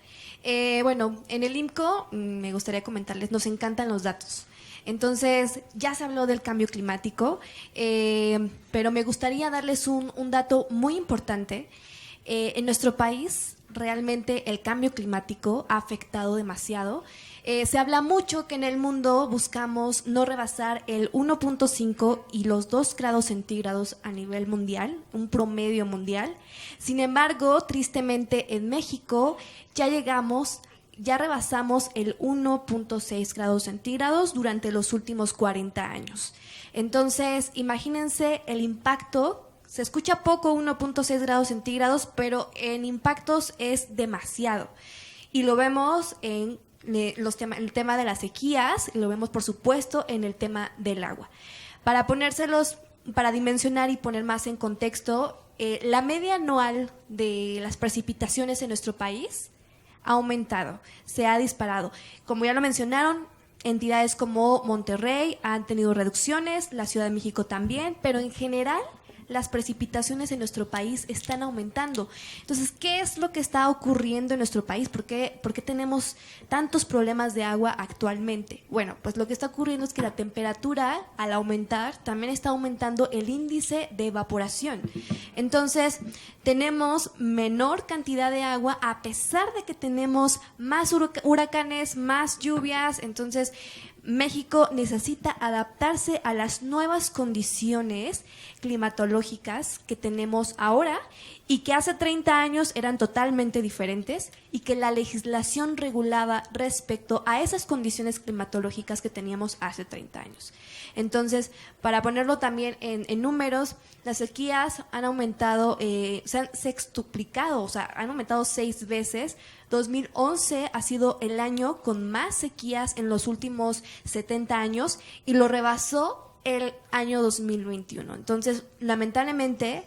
Bueno, en el IMCO me gustaría comentarles, nos encantan los datos. Entonces, ya se habló del cambio climático, pero me gustaría darles un dato muy importante. En nuestro país, realmente el cambio climático ha afectado demasiado. Se habla mucho que en el mundo buscamos no rebasar el 1.5 y los 2 grados centígrados a nivel mundial, un promedio mundial. Sin embargo, tristemente en México ya rebasamos el 1.6 grados centígrados durante los últimos 40 años. Entonces, imagínense el impacto. Se escucha poco 1.6 grados centígrados, pero en impactos es demasiado. Y lo vemos en el tema de las sequías, y lo vemos, por supuesto, en el tema del agua. Para dimensionar y poner más en contexto, la media anual de las precipitaciones en nuestro país ha aumentado, se ha disparado. Como ya lo mencionaron, entidades como Monterrey han tenido reducciones, la Ciudad de México también, pero en general las precipitaciones en nuestro país están aumentando. Entonces, ¿qué es lo que está ocurriendo en nuestro país? ¿Por qué tenemos tantos problemas de agua actualmente? Bueno, pues lo que está ocurriendo es que la temperatura, al aumentar, también está aumentando el índice de evaporación. Entonces, tenemos menor cantidad de agua a pesar de que tenemos más huracanes, más lluvias. Entonces, México necesita adaptarse a las nuevas condiciones climatológicas que tenemos ahora y que hace 30 años eran totalmente diferentes, y que la legislación regulaba respecto a esas condiciones climatológicas que teníamos hace 30 años. Entonces, para ponerlo también en números, las sequías han aumentado, se han sextuplicado, o sea, han aumentado 6 veces. 2011 ha sido el año con más sequías en los últimos 70 años y lo rebasó el año 2021. Entonces, lamentablemente,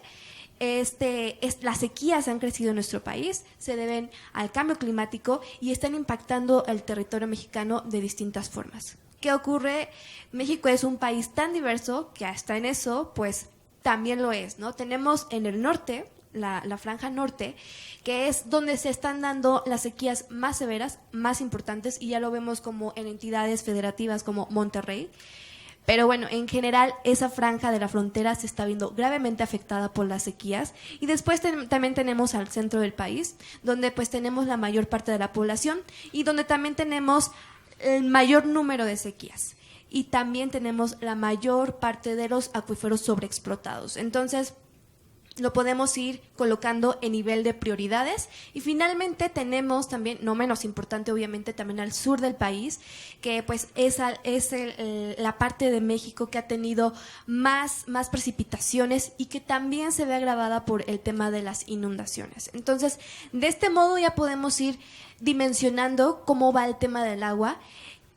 las sequías han crecido en nuestro país, se deben al cambio climático y están impactando el territorio mexicano de distintas formas. ¿Qué ocurre? México es un país tan diverso que hasta en eso, pues, también lo es, ¿no? Tenemos en el norte, la franja norte, que es donde se están dando las sequías más severas, más importantes, y ya lo vemos como en entidades federativas como Monterrey. Pero bueno, en general esa franja de la frontera se está viendo gravemente afectada por las sequías. Y después también tenemos al centro del país, donde pues tenemos la mayor parte de la población y donde también tenemos el mayor número de sequías. Y también tenemos la mayor parte de los acuíferos sobreexplotados. Entonces, lo podemos ir colocando en nivel de prioridades. Y finalmente tenemos también, no menos importante obviamente, también al sur del país, que pues es la parte de México que ha tenido más precipitaciones y que también se ve agravada por el tema de las inundaciones. Entonces, de este modo ya podemos ir dimensionando cómo va el tema del agua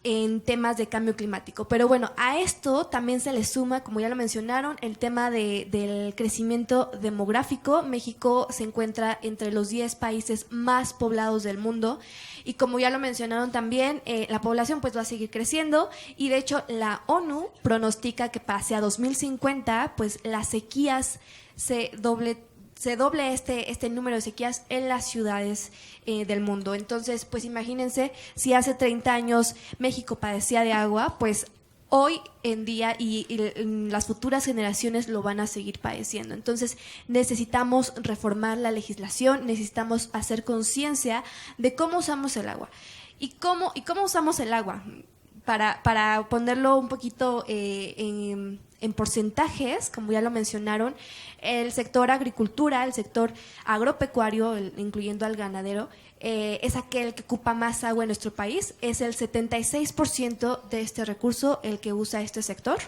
en temas de cambio climático. Pero bueno, a esto también se le suma, como ya lo mencionaron, el tema del crecimiento demográfico. México se encuentra entre los 10 países más poblados del mundo y, como ya lo mencionaron también, la población pues va a seguir creciendo, y de hecho la ONU pronostica que hacia 2050 pues las sequías se doble este número de sequías en las ciudades del mundo. Entonces, pues imagínense, si hace 30 años México padecía de agua, pues hoy en día y las futuras generaciones lo van a seguir padeciendo. Entonces, necesitamos reformar la legislación, necesitamos hacer conciencia de cómo usamos el agua. ¿Y cómo usamos el agua? Para ponerlo un poquito en porcentajes, como ya lo mencionaron, el sector agricultura, el sector agropecuario, incluyendo al ganadero, es aquel que ocupa más agua en nuestro país. Es el 76% de este recurso el que usa este sector,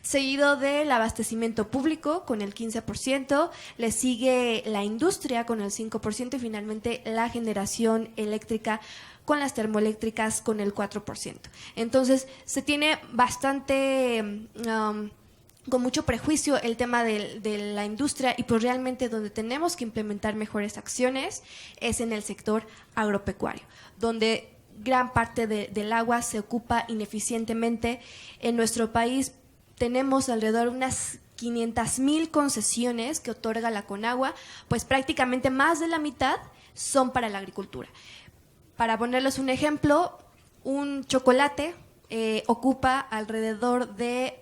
seguido del abastecimiento público con el 15%, le sigue la industria con el 5% y finalmente la generación eléctrica con las termoeléctricas con el 4%. Entonces, se tiene bastante con mucho prejuicio el tema de la industria, y pues realmente donde tenemos que implementar mejores acciones es en el sector agropecuario, donde gran parte del agua se ocupa ineficientemente. En nuestro país tenemos alrededor de unas 500,000 concesiones que otorga la Conagua, pues prácticamente más de la mitad son para la agricultura. Para ponerles un ejemplo, un chocolate ocupa alrededor de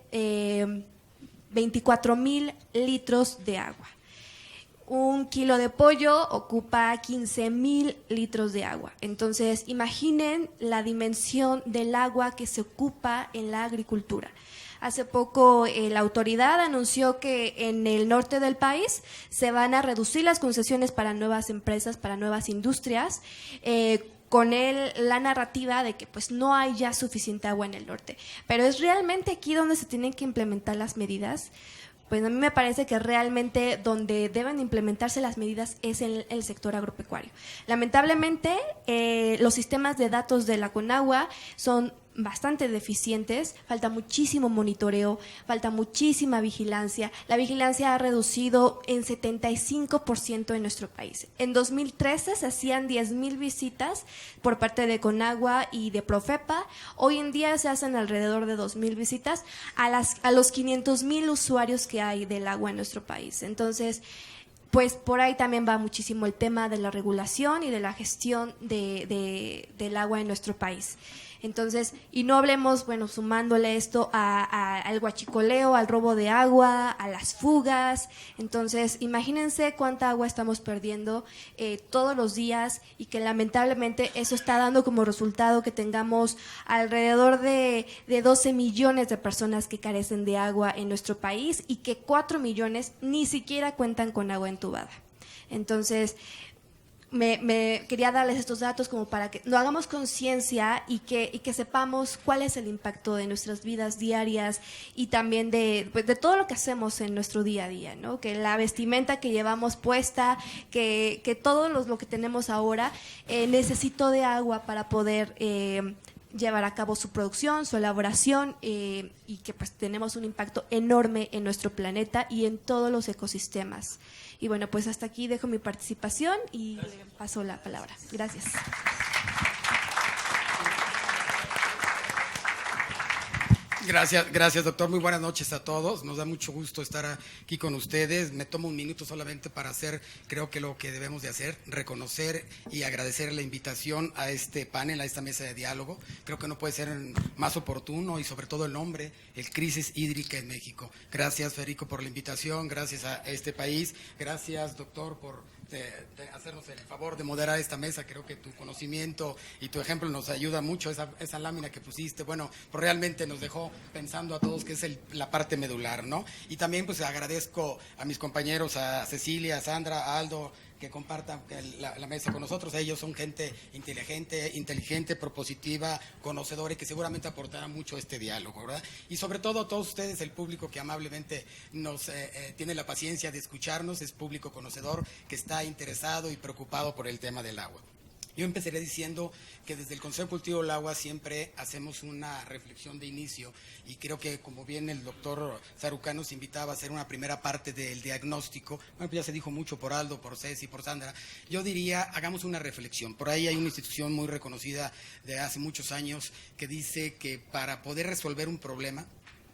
24,000 litros de agua. Un kilo de pollo ocupa 15,000 litros de agua. Entonces, imaginen la dimensión del agua que se ocupa en la agricultura. Hace poco la autoridad anunció que en el norte del país se van a reducir las concesiones para nuevas empresas, para nuevas industrias, con la narrativa de que pues no hay ya suficiente agua en el norte. Pero es realmente aquí donde se tienen que implementar las medidas. Pues a mí me parece que realmente donde deben implementarse las medidas es en el sector agropecuario. Lamentablemente, los sistemas de datos de la Conagua son bastante deficientes, falta muchísimo monitoreo, falta muchísima vigilancia. La vigilancia ha reducido en 75% en nuestro país. En 2013 se hacían 10,000 visitas por parte de Conagua y de Profepa. Hoy en día se hacen alrededor de 2,000 visitas a los 500,000 usuarios que hay del agua en nuestro país. Entonces, pues por ahí también va muchísimo el tema de la regulación y de la gestión del agua en nuestro país. Entonces, y no hablemos, bueno, sumándole esto al huachicoleo, al robo de agua, a las fugas. Entonces, imagínense cuánta agua estamos perdiendo todos los días, y que lamentablemente eso está dando como resultado que tengamos alrededor de 12 millones de personas que carecen de agua en nuestro país, y que 4 millones ni siquiera cuentan con agua entubada. Entonces, me quería darles estos datos como para que nos hagamos conciencia y que sepamos cuál es el impacto de nuestras vidas diarias, y también de todo lo que hacemos en nuestro día a día, ¿no? Que la vestimenta que llevamos puesta, que todo lo que tenemos ahora necesitó de agua para poder llevar a cabo su producción, su elaboración, y que pues tenemos un impacto enorme en nuestro planeta y en todos los ecosistemas. Y bueno, pues hasta aquí dejo mi participación y le paso la palabra. Gracias. Gracias, doctor. Muy buenas noches a todos. Nos da mucho gusto estar aquí con ustedes. Me tomo un minuto solamente para hacer, creo que lo que debemos de hacer, reconocer y agradecer la invitación a este panel, a esta mesa de diálogo. Creo que no puede ser más oportuno, y sobre todo el nombre, el Crisis Hídrica en México. Gracias, Federico, por la invitación. Gracias a este país. Gracias, doctor, por de hacernos el favor de moderar esta mesa. Creo que tu conocimiento y tu ejemplo nos ayuda mucho. Esa lámina que pusiste, bueno, pues realmente nos dejó pensando a todos que es la parte medular, ¿no? Y también pues agradezco a mis compañeros, a Cecilia, a Sandra, a Aldo, que compartan la mesa con nosotros. Ellos son gente inteligente, propositiva, conocedora, y que seguramente aportará mucho a este diálogo, ¿verdad? Y sobre todo a todos ustedes, el público que amablemente nos tiene la paciencia de escucharnos, es público conocedor que está interesado y preocupado por el tema del agua. Yo empezaré diciendo que desde el Consejo Cultivo del Agua siempre hacemos una reflexión de inicio, y creo que, como bien el doctor Sarucán nos invitaba a hacer una primera parte del diagnóstico, bueno, pues ya se dijo mucho por Aldo, por Ceci, por Sandra. Yo diría, hagamos una reflexión. Por ahí hay una institución muy reconocida de hace muchos años que dice que para poder resolver un problema,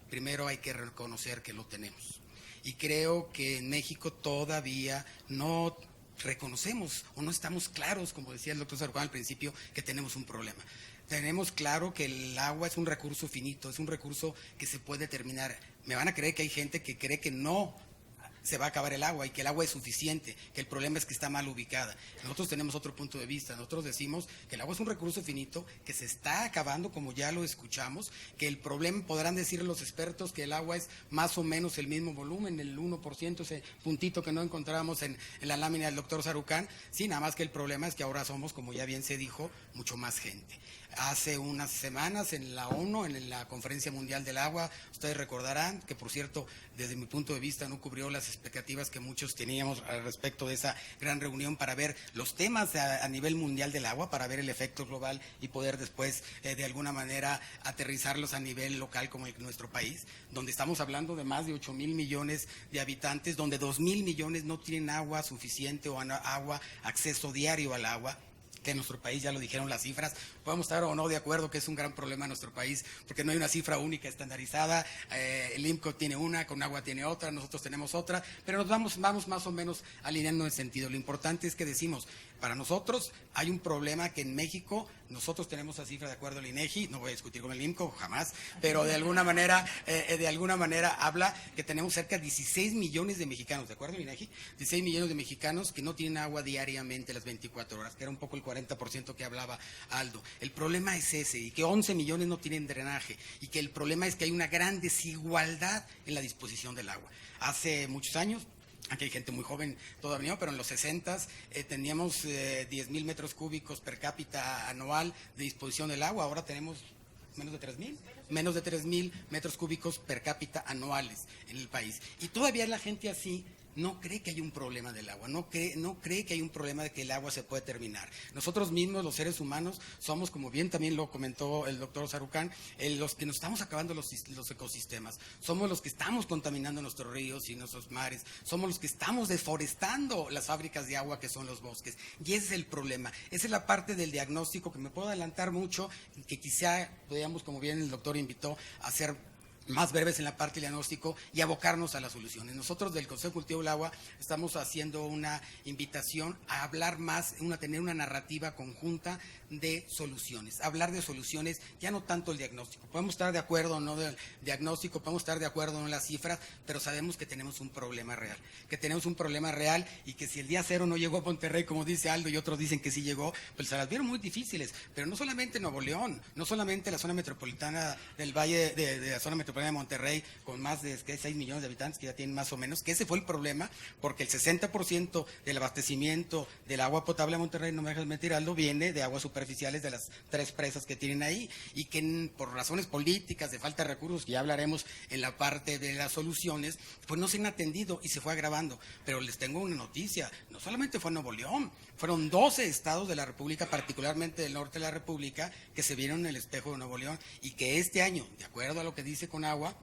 primero hay que reconocer que lo tenemos. Y creo que en México todavía no reconocemos o no estamos claros, como decía el doctor Sarucán al principio, que tenemos un problema. Tenemos claro que el agua es un recurso finito, es un recurso que se puede terminar. Me van a creer que hay gente que cree que no se va a acabar el agua y que el agua es suficiente, que el problema es que está mal ubicada. Nosotros tenemos otro punto de vista. Nosotros decimos que el agua es un recurso finito, que se está acabando, como ya lo escuchamos, que el problema, podrán decir los expertos, que el agua es más o menos el mismo volumen, el 1%, ese puntito que no encontramos en la lámina del doctor Sarucán. Sí, nada más que el problema es que ahora somos, como ya bien se dijo, mucho más gente. Hace unas semanas en la ONU, en la Conferencia Mundial del Agua, ustedes recordarán que, por cierto, desde mi punto de vista no cubrió las expectativas que muchos teníamos al respecto de esa gran reunión para ver los temas a nivel mundial del agua, para ver el efecto global y poder después de alguna manera aterrizarlos a nivel local como en nuestro país, donde estamos hablando de más de 8,000 millones de habitantes, donde 2,000 millones no tienen agua suficiente o acceso diario al agua, que en nuestro país, ya lo dijeron las cifras, podemos estar o no de acuerdo que es un gran problema en nuestro país, porque no hay una cifra única estandarizada. El IMCO tiene una, Conagua tiene otra, nosotros tenemos otra, pero nos vamos más o menos alineando en el sentido. Lo importante es que decimos, para nosotros hay un problema que en México, nosotros tenemos esa cifra de acuerdo al INEGI, no voy a discutir con el IMCO, jamás, pero de alguna manera habla que tenemos cerca de 16 millones de mexicanos, ¿de acuerdo al INEGI? 16 millones de mexicanos que no tienen agua diariamente las 24 horas, que era un poco el 40% que hablaba Aldo. El problema es ese, y que 11 millones no tienen drenaje, y que el problema es que hay una gran desigualdad en la disposición del agua. Hace muchos años, aquí hay gente muy joven todavía, pero en los 60s teníamos 10,000 metros cúbicos per cápita anual de disposición del agua. Ahora tenemos menos de 3,000 metros cúbicos per cápita anuales en el país. Y todavía la gente así no cree que hay un problema del agua, no cree que hay un problema de que el agua se puede terminar. Nosotros mismos, los seres humanos, somos, como bien también lo comentó el doctor Sarucán, los que nos estamos acabando los ecosistemas, somos los que estamos contaminando nuestros ríos y nuestros mares, somos los que estamos deforestando las fábricas de agua que son los bosques, y ese es el problema. Esa es la parte del diagnóstico que me puedo adelantar mucho, que quizá podríamos, como bien el doctor invitó, a hacer más breves en la parte del diagnóstico y abocarnos a las soluciones. Nosotros del Consejo de Cultivo del Agua estamos haciendo una invitación a hablar más, a tener una narrativa conjunta de soluciones, hablar de soluciones, ya no tanto el diagnóstico. Podemos estar de acuerdo o no del diagnóstico, podemos estar de acuerdo o no en las cifras, pero sabemos que tenemos un problema real, y que si el día cero no llegó a Monterrey, como dice Aldo, y otros dicen que sí llegó, pues se las vieron muy difíciles, pero no solamente Nuevo León, no solamente la zona metropolitana del Valle, de la zona metropolitana de Monterrey, con más de 6 millones de habitantes, que ya tienen más o menos, que ese fue el problema, porque el 60% del abastecimiento del agua potable a Monterrey, no me dejes mentir, Aldo, viene de aguas superficiales de las 3 presas que tienen ahí, y que por razones políticas, de falta de recursos, que ya hablaremos en la parte de las soluciones, pues no se han atendido y se fue agravando. Pero les tengo una noticia, no solamente fue Nuevo León, fueron 12 estados de la República, particularmente del norte de la República, que se vieron en el espejo de Nuevo León, y que este año, de acuerdo a lo que dice Conagua,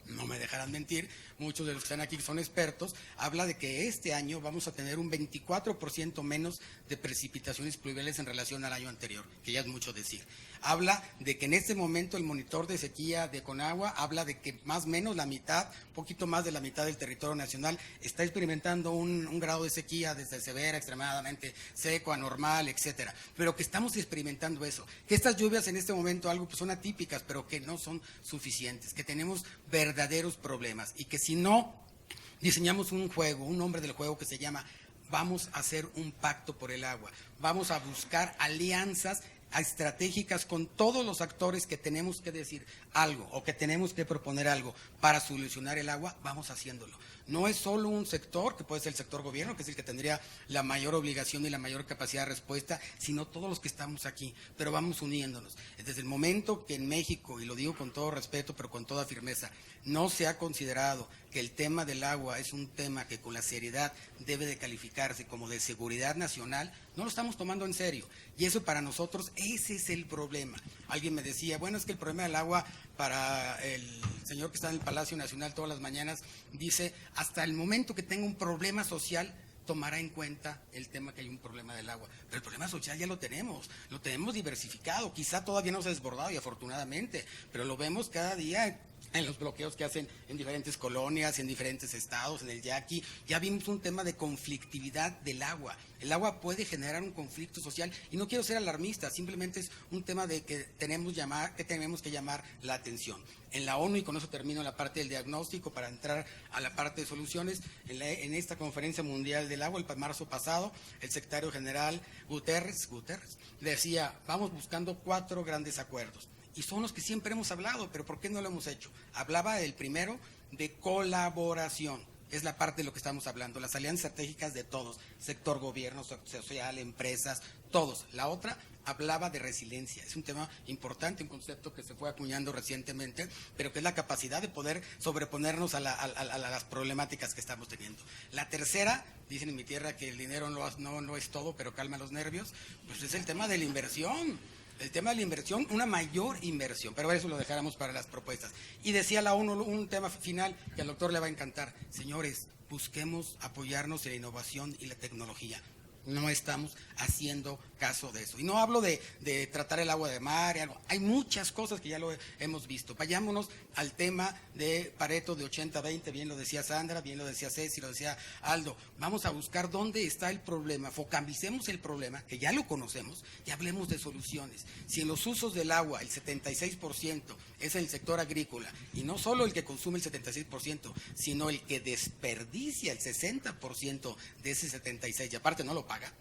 no me dejarán mentir, muchos de los que están aquí son expertos, habla de que este año vamos a tener un 24% menos de precipitaciones pluviales en relación al año anterior, que ya es mucho decir. Habla de que en este momento el monitor de sequía de Conagua habla de que más o menos la mitad, poquito más de la mitad del territorio nacional está experimentando un grado de sequía desde severa, extremadamente seco, anormal, etcétera. Pero que estamos experimentando eso, que estas lluvias en este momento algo pues son atípicas, pero que no son suficientes, que tenemos verdaderos problemas, y que si no diseñamos un juego, un nombre del juego que se llama vamos a hacer un pacto por el agua, vamos a buscar alianzas estratégicas con todos los actores que tenemos que decir algo o que tenemos que proponer algo para solucionar el agua, vamos haciéndolo. No es solo un sector, que puede ser el sector gobierno, que es el que tendría la mayor obligación y la mayor capacidad de respuesta, sino todos los que estamos aquí, pero vamos uniéndonos. Desde el momento que en México, y lo digo con todo respeto, pero con toda firmeza, no se ha considerado que el tema del agua es un tema que con la seriedad debe de calificarse como de seguridad nacional, no lo estamos tomando en serio. Y eso para nosotros, ese es el problema. Alguien me decía, bueno, es que el problema del agua para el señor que está en el Palacio Nacional todas las mañanas, dice, hasta el momento que tenga un problema social, tomará en cuenta el tema que hay un problema del agua. Pero el problema social ya lo tenemos diversificado, quizá todavía no se ha desbordado y afortunadamente, pero lo vemos cada día en los bloqueos que hacen en diferentes colonias, en diferentes estados, en el Yaqui. Ya vimos un tema de conflictividad del agua. El agua puede generar un conflicto social y no quiero ser alarmista, simplemente es un tema de que tenemos que llamar la atención. En la ONU, y con eso termino la parte del diagnóstico para entrar a la parte de soluciones, en esta conferencia mundial del agua, el marzo pasado, el secretario general Guterres decía, vamos buscando 4 grandes acuerdos. Y son los que siempre hemos hablado, pero ¿por qué no lo hemos hecho? Hablaba del primero de colaboración, es la parte de lo que estamos hablando, las alianzas estratégicas de todos, sector gobierno, social, empresas, todos. La otra hablaba de resiliencia, es un tema importante, un concepto que se fue acuñando recientemente, pero que es la capacidad de poder sobreponernos a las problemáticas que estamos teniendo. La tercera, dicen en mi tierra que el dinero no es todo, pero calma los nervios, pues es el tema de la inversión. El tema de la inversión, una mayor inversión, pero eso lo dejáramos para las propuestas. Y decía la ONU un tema final que al doctor le va a encantar. Señores, busquemos apoyarnos en la innovación y la tecnología. No estamos haciendo caso de eso. Y no hablo de tratar el agua de mar, hay muchas cosas que ya lo hemos visto. Vayámonos al tema de Pareto de 80-20, bien lo decía Sandra, bien lo decía Ceci, lo decía Aldo. Vamos a buscar dónde está el problema, focalicemos el problema, que ya lo conocemos, y hablemos de soluciones. Si en los usos del agua el 76% es el sector agrícola, y no solo el que consume el 76%, sino el que desperdicia el 60% de ese 76%, y aparte no lo paga.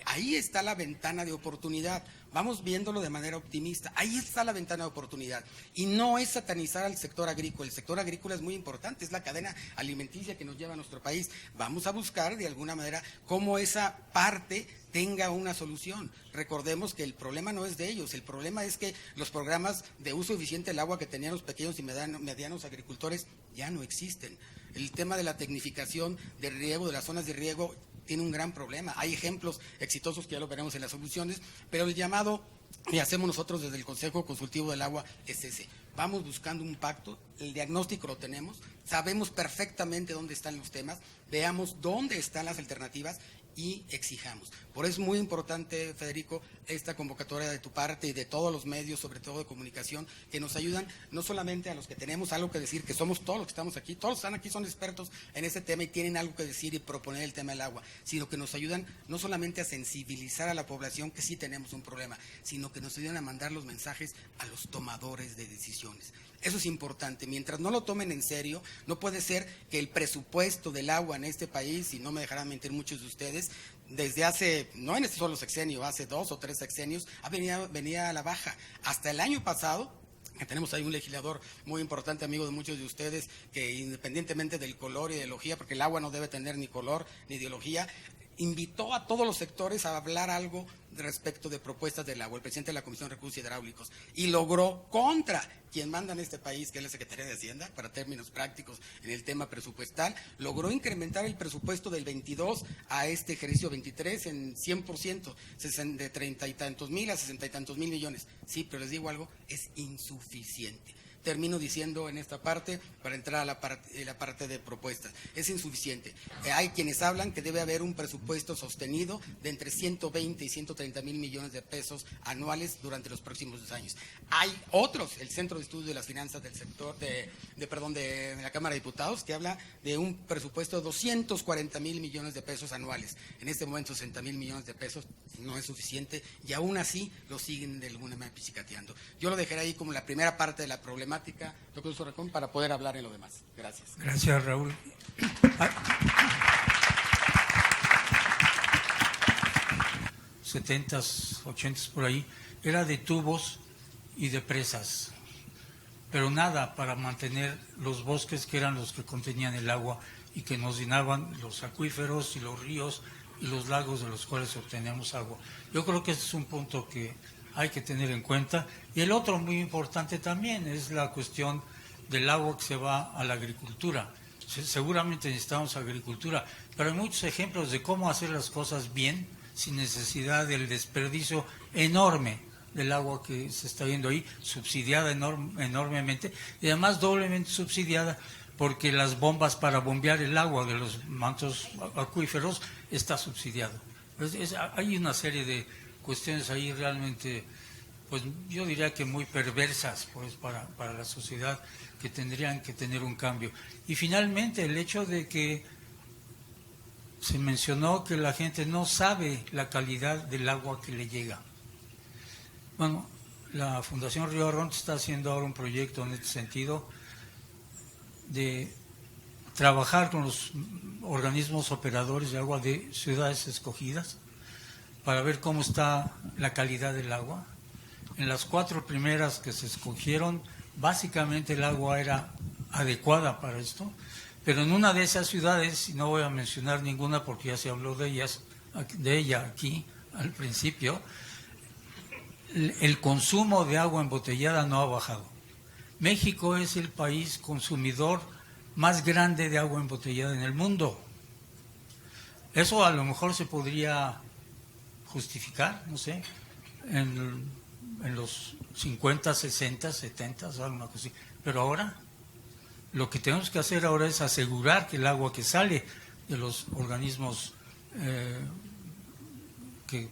Ahí está la ventana de oportunidad. Vamos viéndolo de manera optimista. Ahí está la ventana de oportunidad. Y no es satanizar al sector agrícola. El sector agrícola es muy importante, es la cadena alimenticia que nos lleva a nuestro país. Vamos a buscar de alguna manera cómo esa parte tenga una solución. Recordemos que el problema no es de ellos, el problema es que los programas de uso eficiente del agua que tenían los pequeños y medianos agricultores ya no existen. El tema de la tecnificación de riego, de las zonas de riego, tiene un gran problema. Hay ejemplos exitosos que ya lo veremos en las soluciones, pero el llamado que hacemos nosotros desde el Consejo Consultivo del Agua es ese. Vamos buscando un pacto, el diagnóstico lo tenemos, sabemos perfectamente dónde están los temas, veamos dónde están las alternativas y exijamos. Por eso es muy importante, Federico, esta convocatoria de tu parte y de todos los medios, sobre todo de comunicación, que nos ayudan no solamente a los que tenemos algo que decir, que somos todos los que estamos aquí, todos los que están aquí son expertos en ese tema y tienen algo que decir y proponer el tema del agua, sino que nos ayudan no solamente a sensibilizar a la población que sí tenemos un problema, sino que nos ayudan a mandar los mensajes a los tomadores de decisiones. Eso es importante. Mientras no lo tomen en serio, no puede ser que el presupuesto del agua en este país, y no me dejarán mentir muchos de ustedes, desde hace, no en este solo sexenio, hace 2 o 3 sexenios, venía a la baja. Hasta el año pasado, que tenemos ahí un legislador muy importante, amigo de muchos de ustedes, que independientemente del color y ideología, porque el agua no debe tener ni color ni ideología, invitó a todos los sectores a hablar algo respecto de propuestas del agua, el presidente de la Comisión de Recursos Hidráulicos, y logró contra quien manda en este país, que es la Secretaría de Hacienda, para términos prácticos en el tema presupuestal, logró incrementar el presupuesto del 22 a este ejercicio 23 en 100%, de 30 y tantos mil a 60 y tantos mil millones. Sí, pero les digo algo, es insuficiente. Termino diciendo en esta parte, para entrar a la parte de propuestas, es insuficiente. Hay quienes hablan que debe haber un presupuesto sostenido de entre 120 y 130 mil millones de pesos anuales durante los próximos 2 años. Hay otros, el Centro de Estudio de las Finanzas del sector de la Cámara de Diputados, que habla de un presupuesto de 240 mil millones de pesos anuales. En este momento 60 mil millones de pesos no es suficiente y aún así lo siguen de alguna manera pichicateando. Yo lo dejaré ahí como la primera parte de la problemática, doctor Sorracón, para poder hablar en lo demás. Gracias. Gracias, Raúl. 70s, 80s por ahí, era de tubos y de presas, pero nada para mantener los bosques que eran los que contenían el agua y que nos llenaban los acuíferos y los ríos y los lagos de los cuales obteníamos agua. Yo creo que ese es un punto que hay que tener en cuenta. Y el otro muy importante también es la cuestión del agua que se va a la agricultura. Seguramente necesitamos agricultura, pero hay muchos ejemplos de cómo hacer las cosas bien, sin necesidad del desperdicio enorme del agua que se está yendo ahí, subsidiada enormemente, y además doblemente subsidiada porque las bombas para bombear el agua de los mantos acuíferos está subsidiado. Hay una serie de cuestiones ahí realmente, pues yo diría que muy perversas pues para la sociedad, que tendrían que tener un cambio. Y finalmente el hecho de que se mencionó que la gente no sabe la calidad del agua que le llega. Bueno, la Fundación Río Arronte está haciendo ahora un proyecto en este sentido de trabajar con los organismos operadores de agua de ciudades escogidas para ver cómo está la calidad del agua. En las 4 primeras que se escogieron, básicamente el agua era adecuada para esto, pero en una de esas ciudades, y no voy a mencionar ninguna porque ya se habló de ella aquí al principio, el consumo de agua embotellada no ha bajado. México es el país consumidor más grande de agua embotellada en el mundo. Eso a lo mejor se podría justificar, no sé, en los 50, 60, 70, algo así. Pero ahora, lo que tenemos que hacer ahora es asegurar que el agua que sale de los organismos que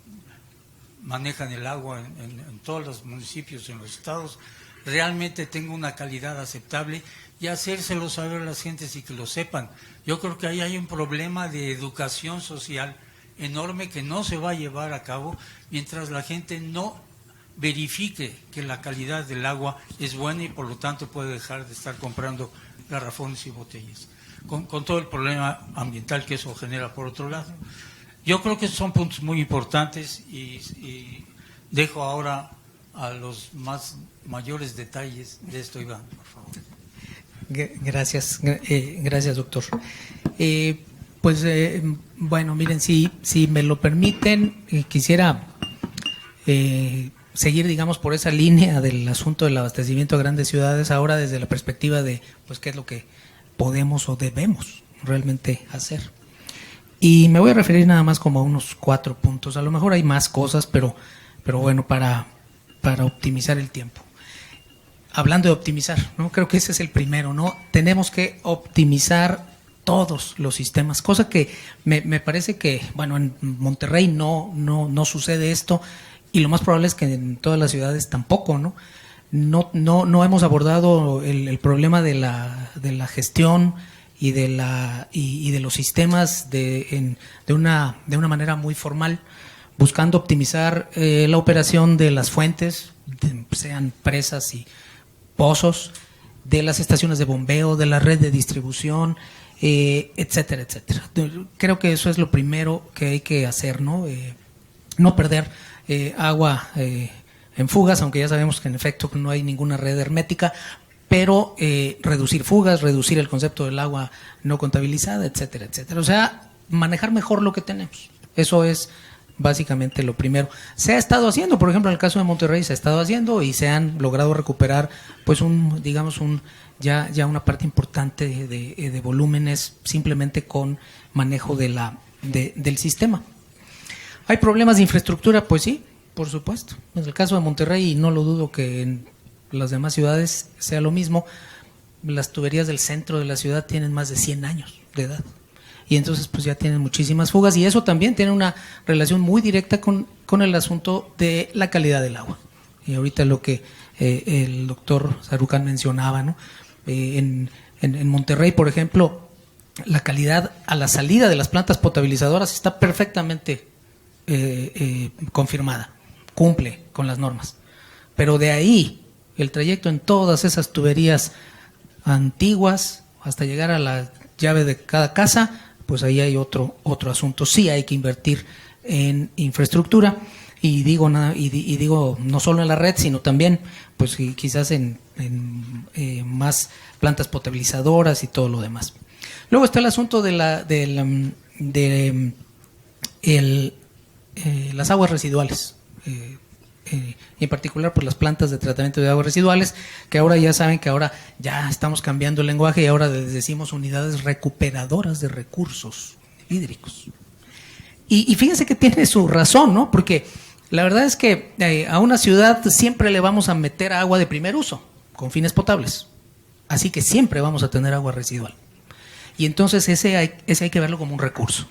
manejan el agua en todos los municipios, en los estados, realmente tenga una calidad aceptable y hacérselo saber a las gentes y que lo sepan. Yo creo que ahí hay un problema de educación social enorme que no se va a llevar a cabo mientras la gente no verifique que la calidad del agua es buena y por lo tanto puede dejar de estar comprando garrafones y botellas, con todo el problema ambiental que eso genera por otro lado. Yo creo que son puntos muy importantes y dejo ahora a los más mayores detalles de esto, Iván, por favor. Gracias, gracias, doctor. Bueno, miren, si me lo permiten, quisiera seguir, digamos, por esa línea del asunto del abastecimiento a grandes ciudades, ahora desde la perspectiva de, pues, qué es lo que podemos o debemos realmente hacer. Y me voy a referir nada más como a unos 4 puntos. A lo mejor hay más cosas, pero bueno, para optimizar el tiempo. Hablando de optimizar, ¿no? Creo que ese es el primero, ¿no? Tenemos que optimizar todos los sistemas, cosa que me parece que, bueno, en Monterrey no sucede esto, y lo más probable es que en todas las ciudades tampoco, ¿no? No hemos abordado el problema de la gestión y de los sistemas de una manera muy formal, buscando optimizar la operación de las fuentes, sean presas y pozos, de las estaciones de bombeo, de la red de distribución, etcétera, etcétera. Creo que eso es lo primero que hay que hacer, ¿no? No perder agua en fugas, aunque ya sabemos que en efecto no hay ninguna red hermética, pero reducir fugas, reducir el concepto del agua no contabilizada, etcétera, etcétera. O sea, manejar mejor lo que tenemos. Eso es básicamente lo primero. Se ha estado haciendo, por ejemplo, en el caso de Monterrey se ha estado haciendo y se han logrado recuperar, pues ya una parte importante de volúmenes simplemente con manejo del sistema. ¿Hay problemas de infraestructura? Pues sí, por supuesto. En el caso de Monterrey, y no lo dudo que en las demás ciudades sea lo mismo, las tuberías del centro de la ciudad tienen más de 100 años de edad. Y entonces pues ya tienen muchísimas fugas, y eso también tiene una relación muy directa con el asunto de la calidad del agua. Y ahorita lo que el doctor Sarucán mencionaba, ¿no? En Monterrey, por ejemplo, la calidad a la salida de las plantas potabilizadoras está perfectamente confirmada, cumple con las normas. Pero de ahí, el trayecto en todas esas tuberías antiguas hasta llegar a la llave de cada casa, pues ahí hay otro asunto. Sí hay que invertir en infraestructura, y digo no solo en la red, sino también pues quizás en más plantas potabilizadoras y todo lo demás. Luego está el asunto de las aguas residuales, en particular por las plantas de tratamiento de aguas residuales, que ahora ya saben que ahora ya estamos cambiando el lenguaje y ahora les decimos unidades recuperadoras de recursos hídricos. Y fíjense que tiene su razón, ¿no? Porque la verdad es que a una ciudad siempre le vamos a meter agua de primer uso, con fines potables. Así que siempre vamos a tener agua residual. Y entonces ese hay que verlo como un recurso.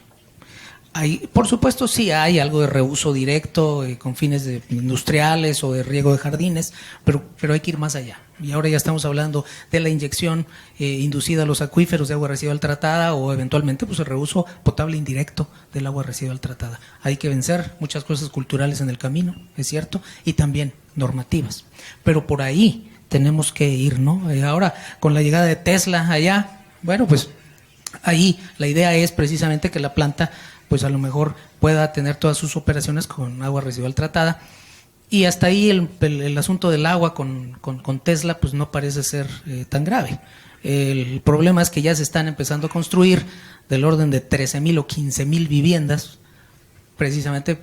Por supuesto, sí hay algo de reuso directo con fines industriales o de riego de jardines, pero hay que ir más allá. Y ahora ya estamos hablando de la inyección inducida a los acuíferos de agua residual tratada, o eventualmente pues el reuso potable indirecto del agua residual tratada. Hay que vencer muchas cosas culturales en el camino, es cierto, y también normativas. Pero por ahí tenemos que ir, ¿no? Ahora, con la llegada de Tesla allá, bueno, pues ahí la idea es precisamente que la planta pues a lo mejor pueda tener todas sus operaciones con agua residual tratada, y hasta ahí el asunto del agua con Tesla pues no parece ser tan grave. El problema es que ya se están empezando a construir del orden de 13,000 o 15,000 viviendas, precisamente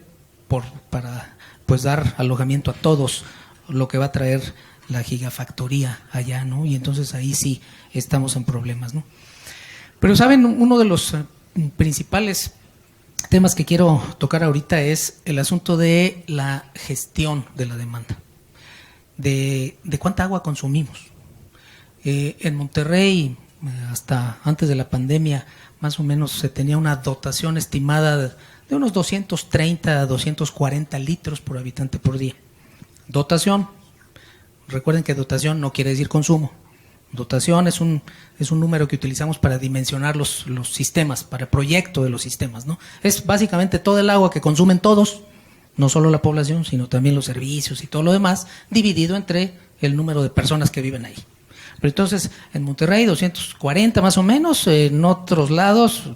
para pues dar alojamiento a todos, lo que va a traer la gigafactoría allá, ¿no? Y entonces ahí sí estamos en problemas, ¿no? Pero saben, uno de los principales temas que quiero tocar ahorita es el asunto de la gestión de la demanda, de cuánta agua consumimos. En Monterrey, hasta antes de la pandemia, más o menos se tenía una dotación estimada de unos 230 a 240 litros por habitante por día. Dotación, recuerden que dotación no quiere decir consumo. Dotación es un número que utilizamos para dimensionar los sistemas, para el proyecto de los sistemas, ¿no? Es básicamente todo el agua que consumen todos, no solo la población, sino también los servicios y todo lo demás, dividido entre el número de personas que viven ahí. Pero entonces, en Monterrey, 240 más o menos, en otros lados,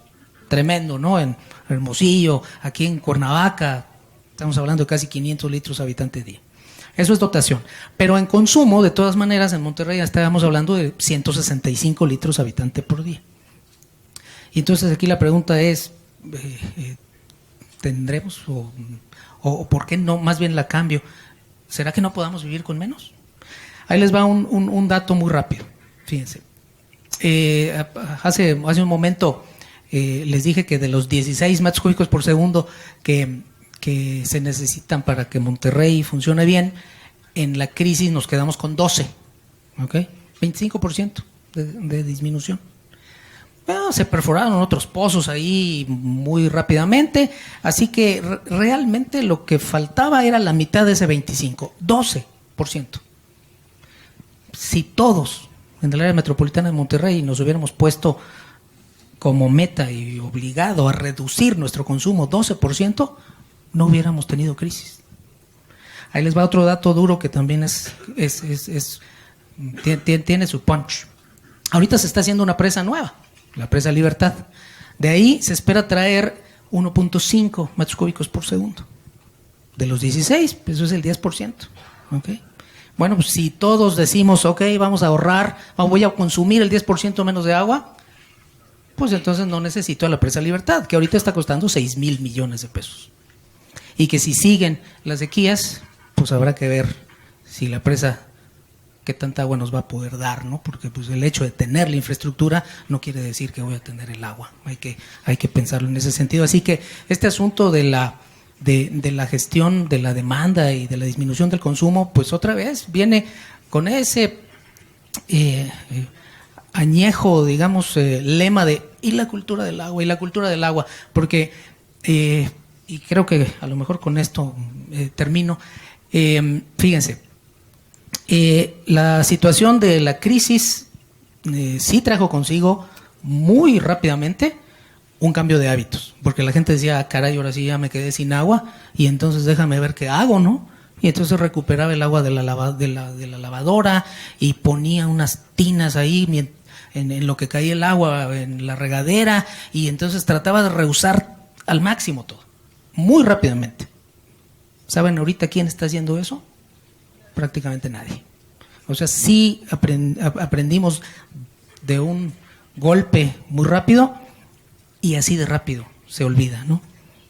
tremendo, ¿no? En Hermosillo, aquí en Cuernavaca, estamos hablando de casi 500 litros habitante día. Eso es dotación. Pero en consumo, de todas maneras, en Monterrey ya estábamos hablando de 165 litros habitante por día. Y entonces aquí la pregunta es, ¿tendremos o por qué no? Más bien la cambio. ¿Será que no podamos vivir con menos? Ahí les va un dato muy rápido. Fíjense. hace un momento les dije que de los 16 metros cúbicos por segundo que se necesitan para que Monterrey funcione bien, en la crisis nos quedamos con 12, ¿ok? 25% de disminución. Bueno, se perforaron otros pozos ahí muy rápidamente, así que realmente lo que faltaba era la mitad de ese 25, 12%. Si todos en el área metropolitana de Monterrey nos hubiéramos puesto como meta y obligado a reducir nuestro consumo 12%, no hubiéramos tenido crisis. Ahí les va otro dato duro que también tiene su punch. Ahorita se está haciendo una presa nueva, la presa Libertad. De ahí se espera traer 1.5 metros cúbicos por segundo. De los 16, pues eso es el 10%. ¿Okay? Bueno, pues si todos decimos, ok, vamos a ahorrar, voy a consumir el 10% menos de agua, pues entonces no necesito a la presa Libertad, que ahorita está costando 6,000 millones de pesos. Y que si siguen las sequías, pues habrá que ver si la presa, qué tanta agua nos va a poder dar, ¿no? Porque pues el hecho de tener la infraestructura no quiere decir que voy a tener el agua. Hay que pensarlo en ese sentido. Así que este asunto de la gestión de la demanda y de la disminución del consumo, pues otra vez viene con ese añejo, digamos, lema de y la cultura del agua, porque y creo que a lo mejor con esto termino. Fíjense, la situación de la crisis sí trajo consigo muy rápidamente un cambio de hábitos, porque la gente decía, caray, ahora sí ya me quedé sin agua, y entonces déjame ver qué hago, ¿no? Y entonces recuperaba el agua de la lavadora y ponía unas tinas ahí en lo que caía el agua en la regadera, y entonces trataba de reusar al máximo todo, muy rápidamente. ¿Saben ahorita quién está haciendo eso? Prácticamente nadie. O sea, sí aprendimos de un golpe muy rápido, y así de rápido se olvida, ¿no?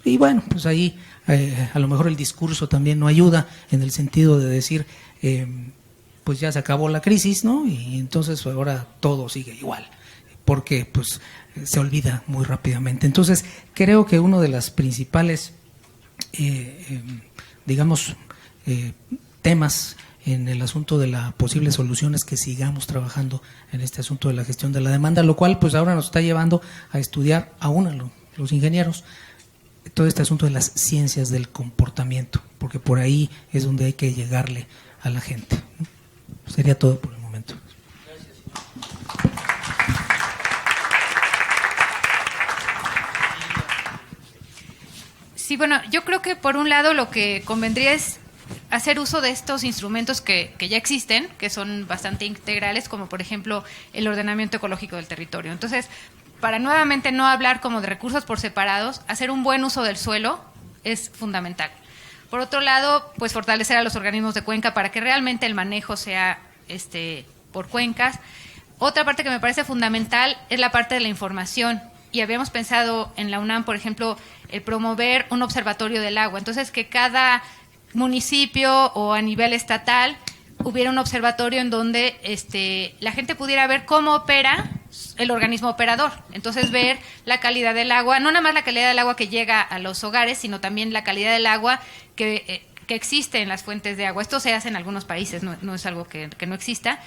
Y bueno, pues ahí a lo mejor el discurso también no ayuda en el sentido de decir, pues ya se acabó la crisis, ¿no? Y entonces ahora todo sigue igual, porque pues se olvida muy rápidamente. Entonces creo que uno de las principales, temas en el asunto de la posible solución es que sigamos trabajando en este asunto de la gestión de la demanda, lo cual pues ahora nos está llevando a estudiar aún a los ingenieros todo este asunto de las ciencias del comportamiento, porque por ahí es donde hay que llegarle a la gente, ¿no? Sería todo por el momento. Sí, bueno, yo creo que por un lado lo que convendría es hacer uso de estos instrumentos que ya existen, que son bastante integrales, como por ejemplo el ordenamiento ecológico del territorio. Entonces, para nuevamente no hablar como de recursos por separados, hacer un buen uso del suelo es fundamental. Por otro lado, pues fortalecer a los organismos de cuenca para que realmente el manejo sea por cuencas. Otra parte que me parece fundamental es la parte de la información. Y habíamos pensado en la UNAM, por ejemplo, el promover un observatorio del agua. Entonces, que cada municipio o a nivel estatal hubiera un observatorio en donde la gente pudiera ver cómo opera el organismo operador. Entonces, ver la calidad del agua, no nada más la calidad del agua que llega a los hogares, sino también la calidad del agua que existe en las fuentes de agua. Esto se hace en algunos países, no es algo que no exista,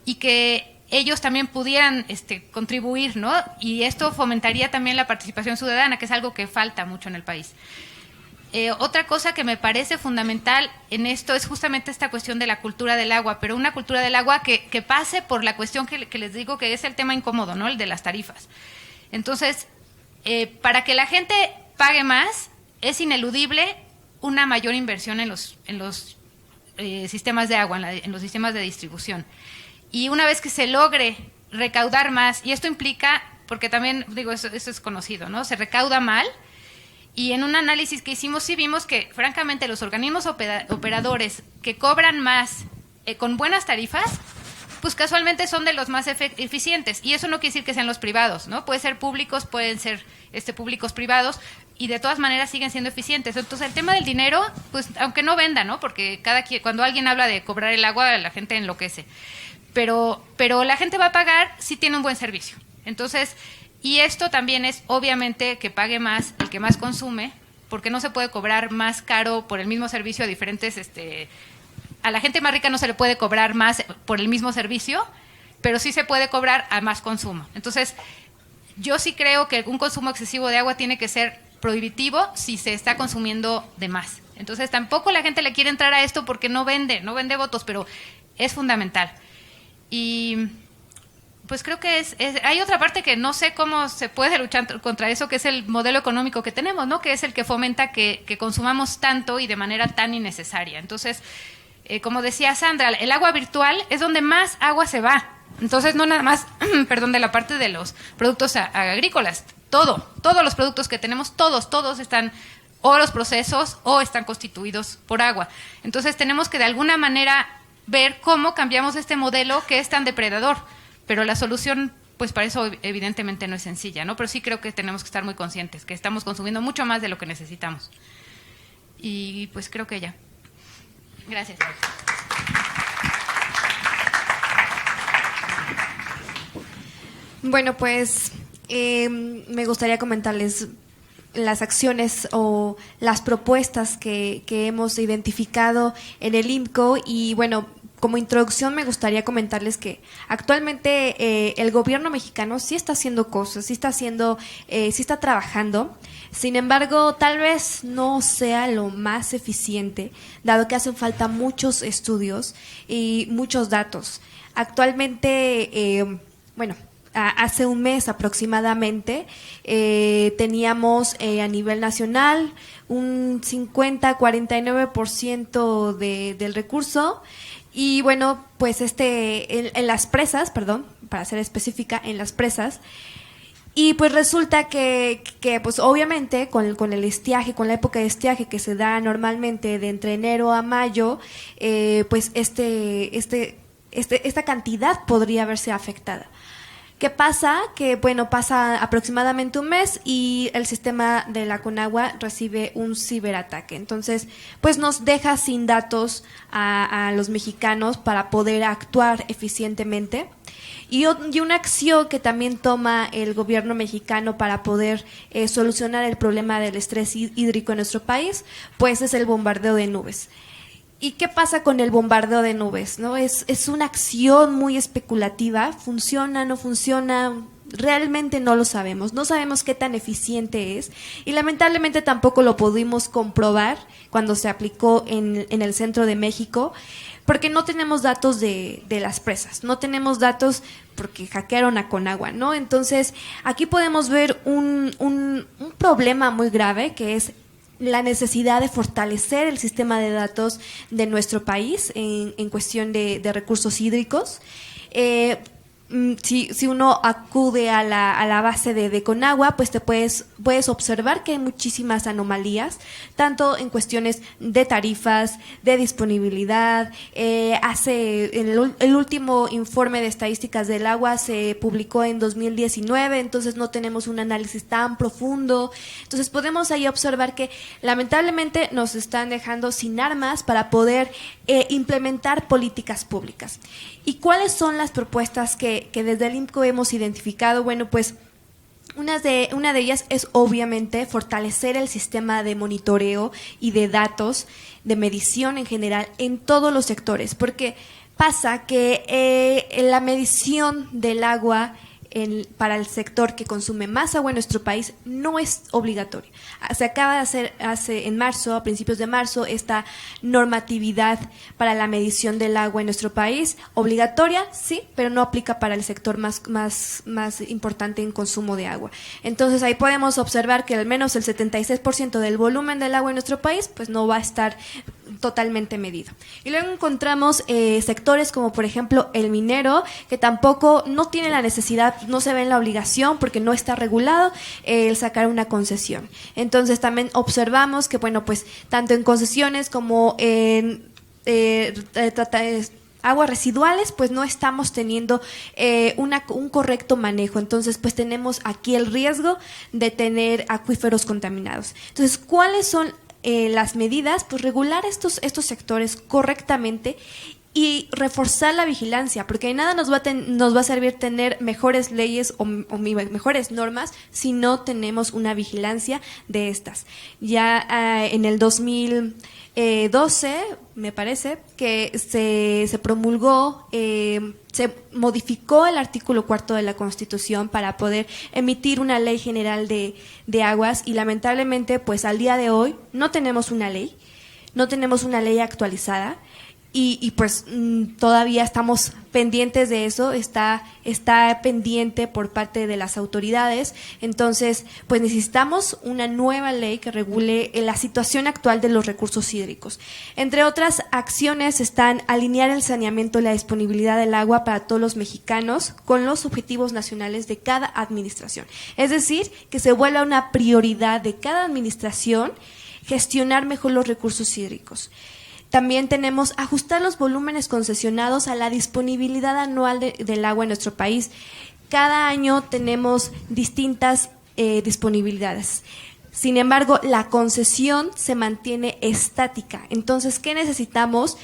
y que ellos también pudieran contribuir, ¿no? Y esto fomentaría también la participación ciudadana, que es algo que falta mucho en el país. Otra cosa que me parece fundamental en esto es justamente esta cuestión de la cultura del agua, pero una cultura del agua que pase por la cuestión que les digo que es el tema incómodo, ¿no? El de las tarifas. Entonces, para que la gente pague más, es ineludible una mayor inversión en los sistemas de agua, en los sistemas de distribución. Y una vez que se logre recaudar más, y esto implica, porque también, digo, eso es conocido, ¿no? Se recauda mal, y en un análisis que hicimos sí vimos que, francamente, los organismos operadores que cobran más con buenas tarifas, pues casualmente son de los más eficientes. Y eso no quiere decir que sean los privados, ¿no? Pueden ser públicos, pueden ser públicos privados, y de todas maneras siguen siendo eficientes. Entonces, el tema del dinero, pues aunque no venda, ¿no? Porque cuando alguien habla de cobrar el agua, la gente enloquece. pero la gente va a pagar si tiene un buen servicio. Entonces, y esto también es obviamente que pague más el que más consume, porque no se puede cobrar más caro por el mismo servicio a diferentes, a la gente más rica no se le puede cobrar más por el mismo servicio, pero sí se puede cobrar a más consumo. Entonces, yo sí creo que un consumo excesivo de agua tiene que ser prohibitivo si se está consumiendo de más. Entonces, tampoco la gente le quiere entrar a esto porque no vende votos, pero es fundamental. Y pues creo que hay otra parte que no sé cómo se puede luchar contra eso, que es el modelo económico que tenemos, ¿no? Que es el que fomenta que consumamos tanto y de manera tan innecesaria. Entonces, como decía Sandra, el agua virtual es donde más agua se va. Entonces, no nada más, perdón, de la parte de los productos agrícolas, todos los productos que tenemos, todos están o los procesos o están constituidos por agua. Entonces, tenemos que de alguna manera ver cómo cambiamos este modelo que es tan depredador. Pero la solución, pues para eso evidentemente no es sencilla, ¿no? Pero sí creo que tenemos que estar muy conscientes, que estamos consumiendo mucho más de lo que necesitamos. Y pues creo que ya. Gracias. Bueno, pues me gustaría comentarles las acciones o las propuestas que hemos identificado en el IMCO y bueno, como introducción me gustaría comentarles que actualmente el gobierno mexicano sí está haciendo cosas, sí está trabajando. Sin embargo, tal vez no sea lo más eficiente, dado que hacen falta muchos estudios y muchos datos. Actualmente, hace un mes aproximadamente teníamos a nivel nacional un 50-49% del recurso. Y bueno, pues en las presas, para ser específica, en las presas, y pues resulta que pues obviamente con el estiaje, con la época de estiaje que se da normalmente de entre enero a mayo, pues esta cantidad podría verse afectada. ¿Qué pasa? Que bueno, pasa aproximadamente un mes y el sistema de la Conagua recibe un ciberataque. Entonces, pues nos deja sin datos a los mexicanos para poder actuar eficientemente. Y una acción que también toma el gobierno mexicano para poder solucionar el problema del estrés hídrico en nuestro país, pues es el bombardeo de nubes. ¿Y qué pasa con el bombardeo de nubes? ¿No? Es una acción muy especulativa, ¿funciona, no funciona? Realmente no lo sabemos, no sabemos qué tan eficiente es y lamentablemente tampoco lo pudimos comprobar cuando se aplicó en el centro de México, porque no tenemos datos de las presas, no tenemos datos porque hackearon a Conagua, ¿no? Entonces, aquí podemos ver un problema muy grave que es la necesidad de fortalecer el sistema de datos de nuestro país en cuestión de recursos hídricos. Si uno acude a la base de Conagua, pues te puedes observar que hay muchísimas anomalías, tanto en cuestiones de tarifas, de disponibilidad. El último informe de estadísticas del agua se publicó en 2019, entonces no tenemos un análisis tan profundo. Entonces podemos ahí observar que lamentablemente nos están dejando sin armas para poder implementar políticas públicas. ¿Y cuáles son las propuestas que desde el IMCO hemos identificado? Bueno, pues una de ellas es obviamente fortalecer el sistema de monitoreo y de datos, de medición en general en todos los sectores, porque pasa que la medición del agua para el sector que consume más agua en nuestro país no es obligatoria. Se acaba de hacer en marzo, a principios de marzo, esta normatividad para la medición del agua en nuestro país, obligatoria, sí, pero no aplica para el sector más importante en consumo de agua. Entonces ahí podemos observar que al menos el 76% del volumen del agua en nuestro país pues no va a estar totalmente medido. Y luego encontramos sectores como por ejemplo el minero, que tampoco no tiene la necesidad, no se ve en la obligación porque no está regulado el sacar una concesión. Entonces también observamos que bueno, pues tanto en concesiones como en aguas residuales, pues no estamos teniendo un correcto manejo. Entonces, pues tenemos aquí el riesgo de tener acuíferos contaminados. Entonces, ¿cuáles son las medidas? Pues regular estos sectores correctamente y reforzar la vigilancia, porque de nada nos va a servir tener mejores leyes o mejores normas si no tenemos una vigilancia de estas. Ya en el 2012, me parece, que se promulgó, se modificó el artículo 4 de la Constitución para poder emitir una ley general de aguas, y lamentablemente, pues al día de hoy no tenemos una ley actualizada. Y pues todavía estamos pendientes de eso, está pendiente por parte de las autoridades. Entonces, pues necesitamos una nueva ley que regule la situación actual de los recursos hídricos. Entre otras acciones están alinear el saneamiento y la disponibilidad del agua para todos los mexicanos con los objetivos nacionales de cada administración. Es decir, que se vuelva una prioridad de cada administración gestionar mejor los recursos hídricos. También tenemos ajustar los volúmenes concesionados a la disponibilidad anual del agua en nuestro país. Cada año tenemos distintas disponibilidades. Sin embargo, la concesión se mantiene estática. Entonces, ¿qué necesitamos?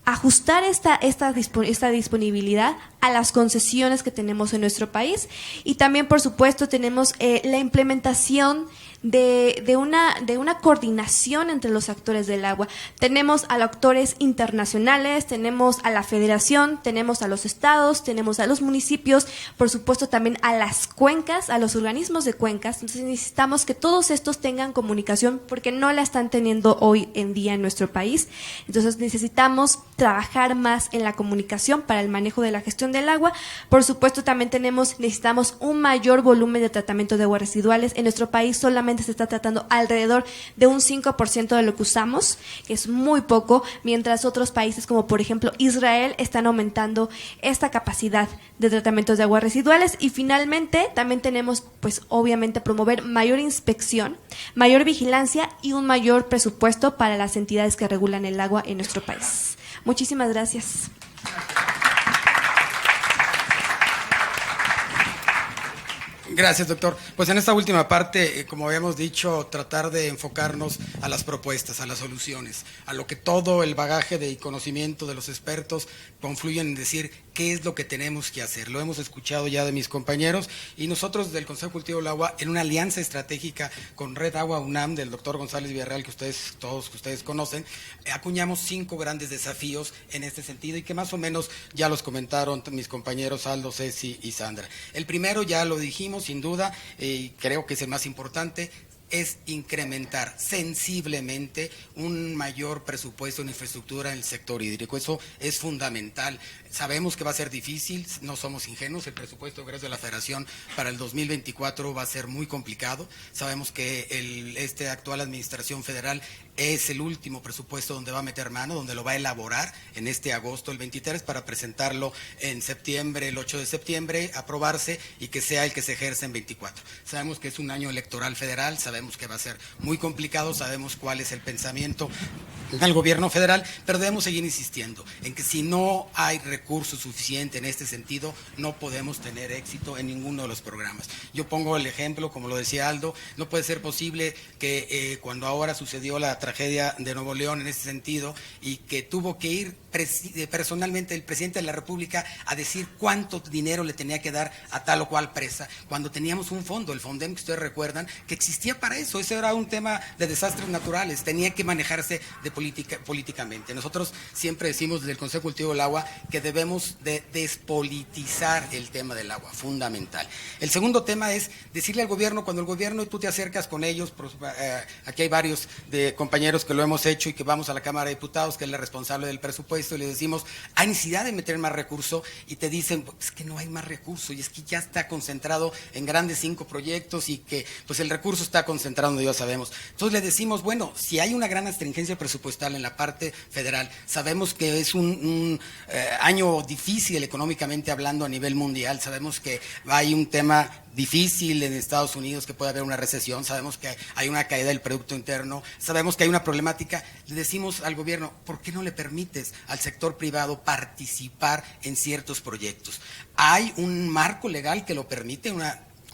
Ajustar esta disponibilidad a las concesiones que tenemos en nuestro país. Y también, por supuesto, tenemos la implementación de una coordinación entre los actores del agua. Tenemos a los actores internacionales, tenemos a la federación, tenemos a los estados, tenemos a los municipios, por supuesto también a las cuencas, a los organismos de cuencas. Entonces necesitamos que todos estos tengan comunicación porque no la están teniendo hoy en día en nuestro país. Entonces necesitamos trabajar más en la comunicación para el manejo de la gestión del agua. Por supuesto también necesitamos un mayor volumen de tratamiento de aguas residuales. En nuestro país solamente se está tratando alrededor de un 5% de lo que usamos, que es muy poco, mientras otros países como por ejemplo Israel están aumentando esta capacidad de tratamientos de aguas residuales. Y finalmente también tenemos pues obviamente promover mayor inspección, mayor vigilancia y un mayor presupuesto para las entidades que regulan el agua en nuestro país. Muchísimas gracias. Gracias, doctor. Pues en esta última parte, como habíamos dicho, tratar de enfocarnos a las propuestas, a las soluciones, a lo que todo el bagaje de conocimiento de los expertos confluyen en decir qué es lo que tenemos que hacer. Lo hemos escuchado ya de mis compañeros y nosotros del Consejo Cultivo del Agua, en una alianza estratégica con Red Agua UNAM del doctor González Villarreal, que todos ustedes conocen, acuñamos 5 grandes desafíos en este sentido y que más o menos ya los comentaron mis compañeros Aldo, Ceci y Sandra. El primero ya lo dijimos, sin duda, y creo que es el más importante, es incrementar sensiblemente un mayor presupuesto en infraestructura en el sector hídrico. Eso es fundamental. Sabemos que va a ser difícil, no somos ingenuos, el presupuesto de la Federación para el 2024 va a ser muy complicado. Sabemos que esta actual administración federal es el último presupuesto donde va a meter mano, donde lo va a elaborar en este agosto, el 23, para presentarlo en septiembre, el 8 de septiembre, aprobarse y que sea el que se ejerce en 24. Sabemos que es un año electoral federal, sabemos que va a ser muy complicado, sabemos cuál es el pensamiento del gobierno federal, pero debemos seguir insistiendo en que si no hay recursos suficientes en este sentido, no podemos tener éxito en ninguno de los programas. Yo pongo el ejemplo, como lo decía Aldo, no puede ser posible que cuando ahora sucedió la tragedia de Nuevo León en este sentido y que tuvo que ir personalmente el presidente de la República a decir cuánto dinero le tenía que dar a tal o cual presa, cuando teníamos un fondo, el FONDEM, que ustedes recuerdan, que existía para eso. Ese era un tema de desastres naturales, tenía que manejarse políticamente. Nosotros siempre decimos desde el Consejo Cultivo del Agua que debemos de despolitizar el tema del agua, fundamental. El segundo tema es decirle al gobierno, cuando el gobierno tú te acercas con ellos, aquí hay varios de compañeros que lo hemos hecho y que vamos a la Cámara de Diputados, que es la responsable del presupuesto, y le decimos, hay necesidad de meter más recursos, y te dicen, es que no hay más recursos, y es que ya está concentrado en grandes 5 proyectos y que pues el recurso está concentrado donde ya sabemos. Entonces le decimos, bueno, si hay una gran astringencia presupuestal en la parte federal, sabemos que es un año difícil económicamente hablando a nivel mundial, sabemos que hay un tema difícil en Estados Unidos, que puede haber una recesión, sabemos que hay una caída del Producto Interno, sabemos que hay una problemática. Le decimos al gobierno, ¿por qué no le permites al sector privado participar en ciertos proyectos? Hay un marco legal que lo permite,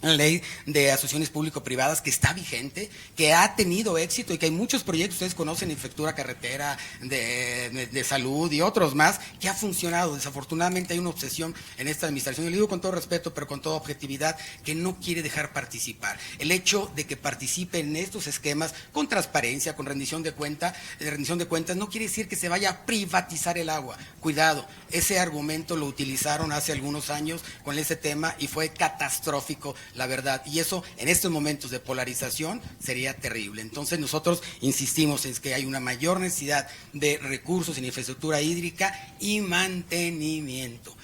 la ley de asociaciones público-privadas que está vigente, que ha tenido éxito y que hay muchos proyectos, ustedes conocen, infraestructura carretera, de salud y otros más, que ha funcionado. Desafortunadamente hay una obsesión en esta administración, y lo digo con todo respeto, pero con toda objetividad, que no quiere dejar participar. El hecho de que participe en estos esquemas con transparencia, con rendición de cuentas, no quiere decir que se vaya a privatizar el agua. Cuidado, ese argumento lo utilizaron hace algunos años con ese tema y fue catastrófico, la verdad, y eso en estos momentos de polarización sería terrible. Entonces nosotros insistimos en que hay una mayor necesidad de recursos en infraestructura hídrica y mantenimiento.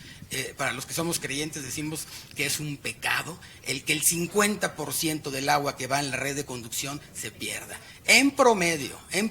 Para los que somos creyentes decimos que es un pecado el que el 50% del agua que va en la red de conducción se pierda. En promedio, en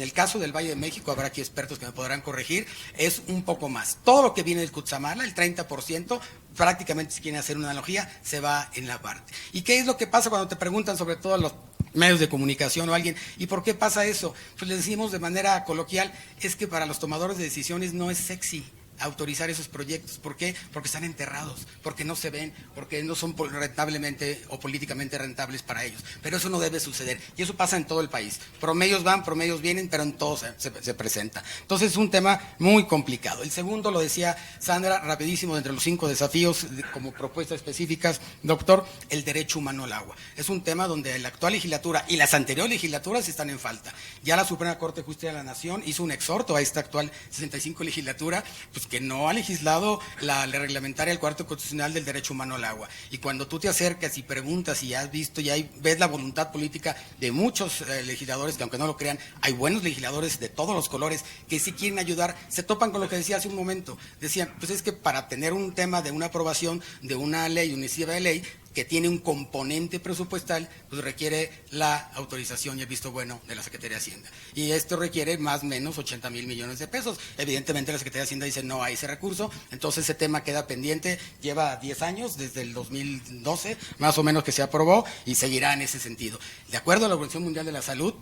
el caso del Valle de México, habrá aquí expertos que me podrán corregir, es un poco más. Todo lo que viene del Cutzamala, el 30%, prácticamente, si quieren hacer una analogía, se va en la parte. ¿Y qué es lo que pasa cuando te preguntan, sobre todo los medios de comunicación o alguien, ¿y por qué pasa eso? Pues le decimos de manera coloquial, es que para los tomadores de decisiones no es sexy autorizar esos proyectos. ¿Por qué? Porque están enterrados, porque no se ven, porque no son rentablemente o políticamente rentables para ellos. Pero eso no debe suceder, y eso pasa en todo el país. Promedios van, promedios vienen, pero en todo se presenta. Entonces es un tema muy complicado. El segundo, lo decía Sandra, rapidísimo, entre los 5 desafíos como propuestas específicas, doctor, el derecho humano al agua. Es un tema donde la actual legislatura y las anteriores legislaturas están en falta. Ya la Suprema Corte de Justicia de la Nación hizo un exhorto a esta actual 65 legislatura, pues que no ha legislado la reglamentaria del cuarto constitucional del derecho humano al agua. Y cuando tú te acercas y preguntas y has visto y ves la voluntad política de muchos legisladores, que aunque no lo crean, hay buenos legisladores de todos los colores que sí quieren ayudar, se topan con lo que decía hace un momento. Decían, pues es que para tener un tema de una aprobación de una ley, una iniciativa de ley, que tiene un componente presupuestal, pues requiere la autorización y el visto bueno de la Secretaría de Hacienda. Y esto requiere más o menos 80,000 millones de pesos. Evidentemente la Secretaría de Hacienda dice no hay ese recurso, entonces ese tema queda pendiente, lleva 10 años, desde el 2012, más o menos, que se aprobó y seguirá en ese sentido. De acuerdo a la Organización Mundial de la Salud,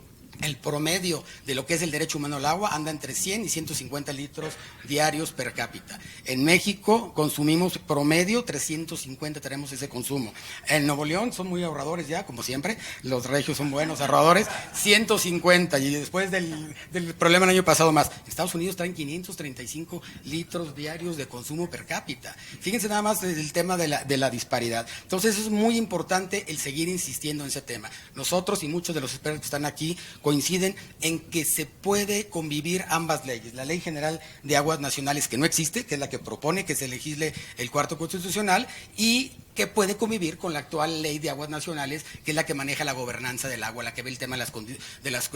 el promedio de lo que es el derecho humano al agua anda entre 100 y 150 litros diarios per cápita. En México consumimos promedio 350, tenemos ese consumo. En Nuevo León son muy ahorradores ya, como siempre, los regios son buenos ahorradores, 150, y después del problema el año pasado más. Estados Unidos traen 535 litros diarios de consumo per cápita. Fíjense nada más el tema de la disparidad. Entonces es muy importante el seguir insistiendo en ese tema. Nosotros y muchos de los expertos que están aquí coinciden en que se puede convivir ambas leyes. La Ley General de Aguas Nacionales, que no existe, que es la que propone que se legisle el cuarto constitucional, y que puede convivir con la actual Ley de Aguas Nacionales, que es la que maneja la gobernanza del agua, la que ve el tema de las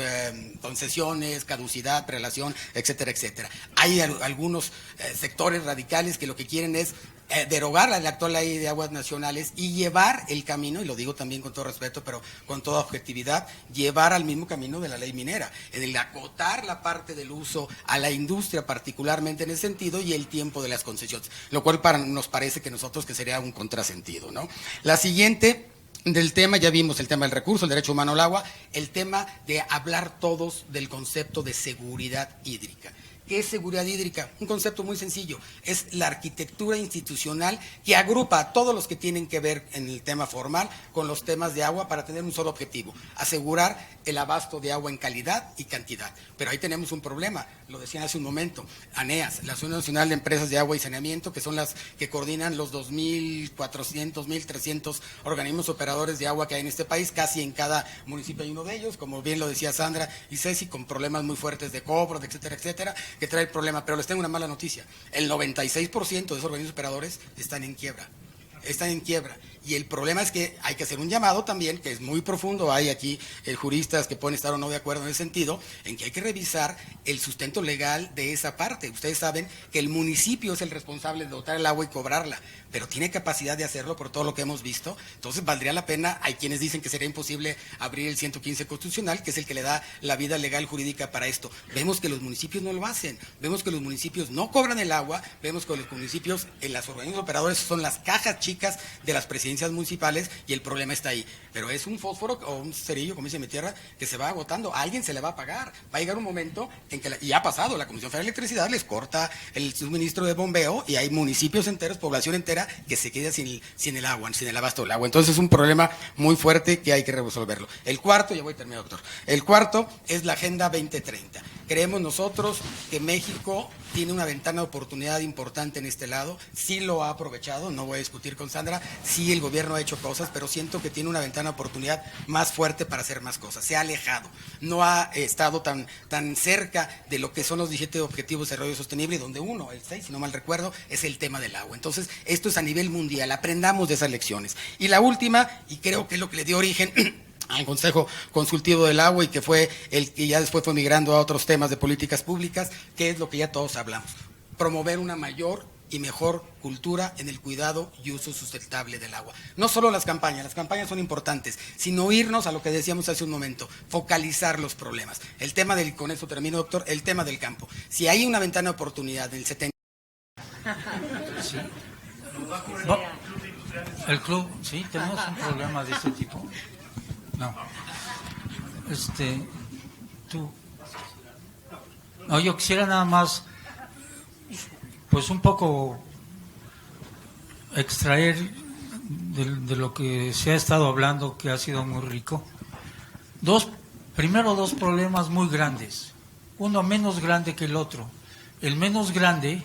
concesiones, caducidad, prelación, etcétera, etcétera. Hay algunos sectores radicales que lo que quieren es derogar la actual Ley de Aguas Nacionales y llevar el camino, y lo digo también con todo respeto, pero con toda objetividad, llevar al mismo camino de la ley minera, en el acotar la parte del uso a la industria, particularmente en ese sentido, y el tiempo de las concesiones, lo cual nos parece que nosotros que sería un contrasentido, ¿no? La siguiente del tema, ya vimos el tema del recurso, el derecho humano al agua, el tema de hablar todos del concepto de seguridad hídrica. ¿Qué es seguridad hídrica? Un concepto muy sencillo, es la arquitectura institucional que agrupa a todos los que tienen que ver en el tema formal con los temas de agua para tener un solo objetivo, asegurar el abasto de agua en calidad y cantidad. Pero ahí tenemos un problema, lo decían hace un momento, ANEAS, la Asociación Nacional de Empresas de Agua y Saneamiento, que son las que coordinan los 2.400, 1.300 organismos operadores de agua que hay en este país, casi en cada municipio hay uno de ellos, como bien lo decía Sandra y Ceci, con problemas muy fuertes de cobro, etcétera, etcétera, que trae el problema. Pero les tengo una mala noticia, el 96% de esos organismos operadores están en quiebra. Y el problema es que hay que hacer un llamado también, que es muy profundo, hay aquí juristas que pueden estar o no de acuerdo en ese sentido, en que hay que revisar el sustento legal de esa parte. Ustedes saben que el municipio es el responsable de dotar el agua y cobrarla, pero tiene capacidad de hacerlo por todo lo que hemos visto, entonces valdría la pena. Hay quienes dicen que sería imposible abrir el 115 constitucional, que es el que le da la vida legal jurídica para esto. Vemos que los municipios no lo hacen, vemos que los municipios no cobran el agua, vemos que los municipios, en las organismos operadores son las cajas chicas de las presidencias municipales, y el problema está ahí. Pero es un fósforo o un cerillo, como dice mi tierra, que se va agotando. A alguien se le va a pagar. Va a llegar un momento en que, y ha pasado, la Comisión Federal de Electricidad les corta el suministro de bombeo y hay municipios enteros, población entera, sea que se quede sin el agua, sin el abasto del agua. Entonces es un problema muy fuerte que hay que resolverlo. El cuarto, ya voy a terminar, doctor. El cuarto es la Agenda 2030. Creemos nosotros que México tiene una ventana de oportunidad importante en este lado, sí lo ha aprovechado, no voy a discutir con Sandra, sí el gobierno ha hecho cosas, pero siento que tiene una ventana de oportunidad más fuerte para hacer más cosas, se ha alejado, no ha estado tan cerca de lo que son los 17 Objetivos de Desarrollo Sostenible, donde uno, el 6, si no mal recuerdo, es el tema del agua. Entonces, esto es a nivel mundial, aprendamos de esas lecciones. Y la última, y creo que es lo que le dio origen al Consejo Consultivo del Agua y que fue el que ya después fue migrando a otros temas de políticas públicas, que es lo que ya todos hablamos, promover una mayor y mejor cultura en el cuidado y uso sustentable del agua. No solo las campañas son importantes, sino irnos a lo que decíamos hace un momento, focalizar los problemas. El tema del, con eso termino, doctor, el tema del campo. Si hay una ventana de oportunidad del 70%. Sí. No, el club, sí, tenemos un problema de este tipo. No. No, yo quisiera nada más, pues un poco extraer de lo que se ha estado hablando, que ha sido muy rico. Primero dos problemas muy grandes, uno menos grande que el otro. El menos grande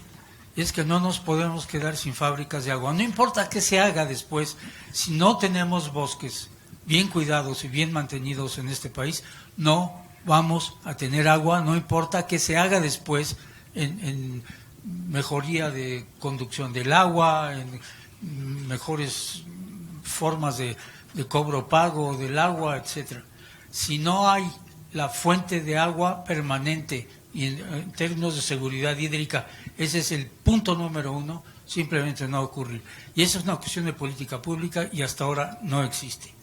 es que no nos podemos quedar sin fábricas de agua. No importa qué se haga después, si no tenemos bosques bien cuidados y bien mantenidos en este país, no vamos a tener agua, no importa qué se haga después en mejoría de conducción del agua, en mejores formas de cobro pago del agua, etcétera. Si no hay la fuente de agua permanente y en términos de seguridad hídrica, ese es el punto número uno, simplemente no va a ocurrir. Y esa es una cuestión de política pública y hasta ahora no existe.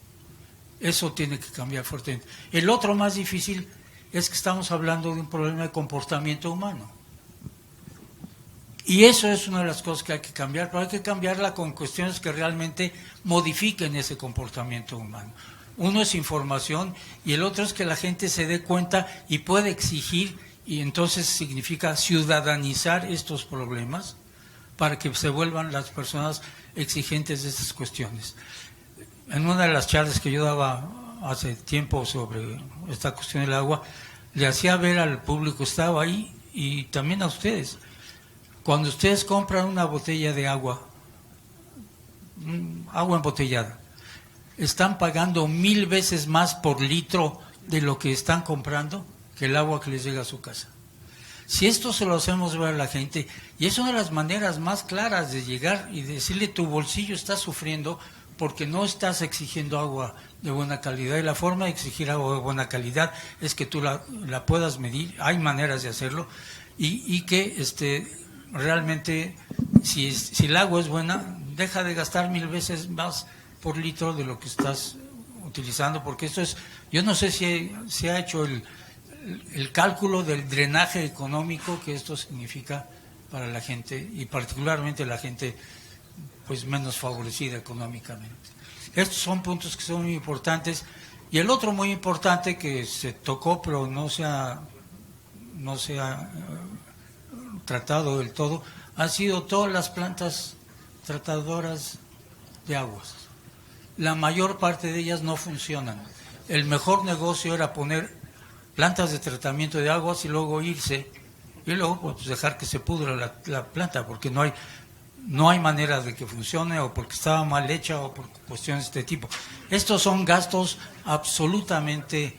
Eso tiene que cambiar fuertemente. El otro más difícil es que estamos hablando de un problema de comportamiento humano. Y eso es una de las cosas que hay que cambiar, pero hay que cambiarla con cuestiones que realmente modifiquen ese comportamiento humano. Uno es información y el otro es que la gente se dé cuenta y puede exigir, y entonces significa ciudadanizar estos problemas para que se vuelvan las personas exigentes de estas cuestiones. En una de las charlas que yo daba hace tiempo sobre esta cuestión del agua, le hacía ver al público, estaba ahí, y también a ustedes, cuando ustedes compran una botella de agua embotellada, están pagando 1000 veces más por litro de lo que están comprando que el agua que les llega a su casa. Si esto se lo hacemos ver a la gente, y es una de las maneras más claras de llegar y decirle, tu bolsillo está sufriendo porque no estás exigiendo agua de buena calidad, y la forma de exigir agua de buena calidad es que tú la puedas medir, hay maneras de hacerlo, y que realmente si el agua es buena, deja de gastar 1000 veces más por litro de lo que estás utilizando, porque esto es, yo no sé si se ha hecho el cálculo del drenaje económico que esto significa para la gente, y particularmente la gente pues menos favorecida económicamente. Estos son puntos que son muy importantes. Y el otro muy importante que se tocó pero no se ha tratado del todo, han sido todas las plantas tratadoras de aguas. La mayor parte de ellas no funcionan. El mejor negocio era poner plantas de tratamiento de aguas y luego irse, y luego pues dejar que se pudra la planta, porque no hay manera de que funcione, o porque estaba mal hecha, o por cuestiones de este tipo. Estos son gastos absolutamente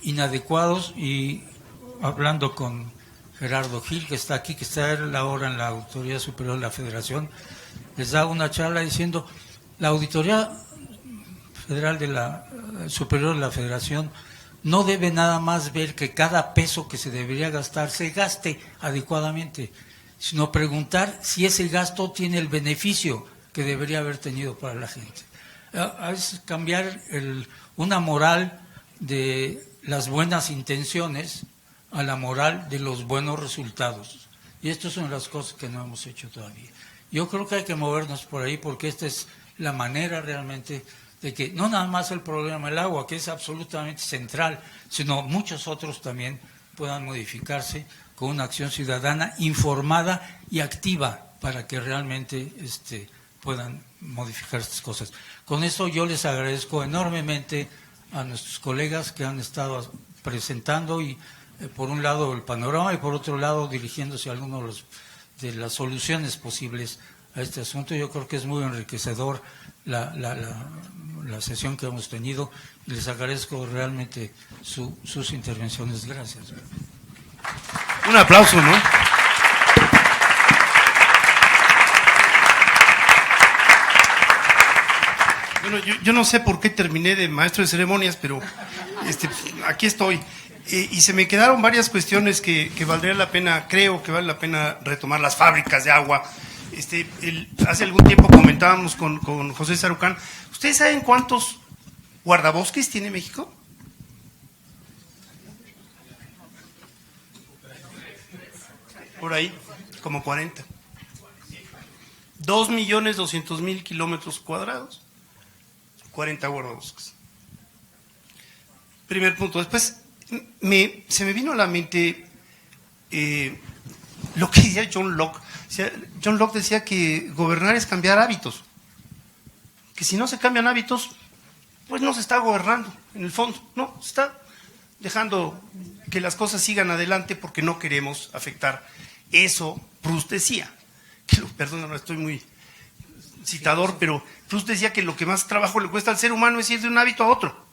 inadecuados, y hablando con Gerardo Gil, que está aquí, que está él ahora en la Auditoría Superior de la Federación, les da una charla diciendo, la Auditoría Federal Superior de la Federación no debe nada más ver que cada peso que se debería gastar se gaste adecuadamente, sino preguntar si ese gasto tiene el beneficio que debería haber tenido para la gente. Es cambiar una moral de las buenas intenciones a la moral de los buenos resultados. Y esto son las cosas que no hemos hecho todavía. Yo creo que hay que movernos por ahí, porque esta es la manera realmente de que no nada más el problema del agua, que es absolutamente central, sino muchos otros también puedan modificarse con una acción ciudadana informada y activa, para que realmente puedan modificar estas cosas. Con eso yo les agradezco enormemente a nuestros colegas que han estado presentando y por un lado el panorama y por otro lado dirigiéndose a algunos de las soluciones posibles a este asunto. Yo creo que es muy enriquecedor la sesión que hemos tenido y les agradezco realmente sus intervenciones. Gracias. Un aplauso, ¿no? Bueno, yo no sé por qué terminé de maestro de ceremonias, pero aquí estoy. Y se me quedaron varias cuestiones que valdría la pena, creo que vale la pena retomar. Las fábricas de agua. Hace algún tiempo comentábamos con José Sarucán. ¿Ustedes saben cuántos guardabosques tiene México? Por ahí, como 40. 2.200.000 kilómetros cuadrados. 40 guardabosques. Primer punto. Después se me vino a la mente lo que decía John Locke. John Locke decía que gobernar es cambiar hábitos. Que si no se cambian hábitos, pues no se está gobernando, en el fondo. No, se está dejando que las cosas sigan adelante porque no queremos afectar. Eso Proust decía. Perdón, no estoy muy citador, pero Proust decía que lo que más trabajo le cuesta al ser humano es ir de un hábito a otro,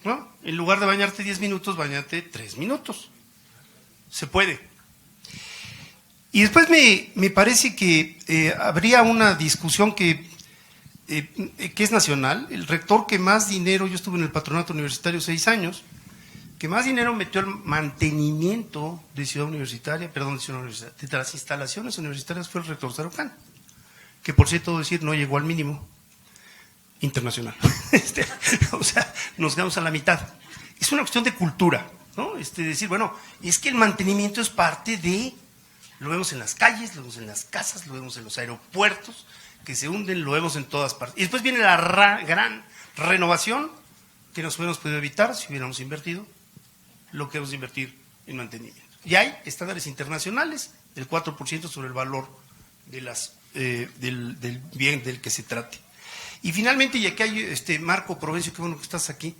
¿no? En lugar de bañarte 10 minutos, bañate 3 minutos. Se puede. Y después me parece que habría una discusión que es nacional. El rector que más dinero, yo estuve en el patronato universitario 6 años, que más dinero metió al mantenimiento de Ciudad Universitaria, de las instalaciones universitarias fue el rector Sarucán, que por cierto decir no llegó al mínimo internacional. O sea, nos quedamos a la mitad. Es una cuestión de cultura, ¿no? Decir, bueno, es que el mantenimiento es parte de, lo vemos en las calles, lo vemos en las casas, lo vemos en los aeropuertos, que se hunden, lo vemos en todas partes. Y después viene la gran renovación que nos hubiéramos podido evitar si hubiéramos invertido lo que vamos a invertir en mantenimiento. Y hay estándares internacionales del 4% sobre el valor de del bien del que se trate. Y finalmente, y aquí hay Marco Provencio, qué bueno que estás aquí,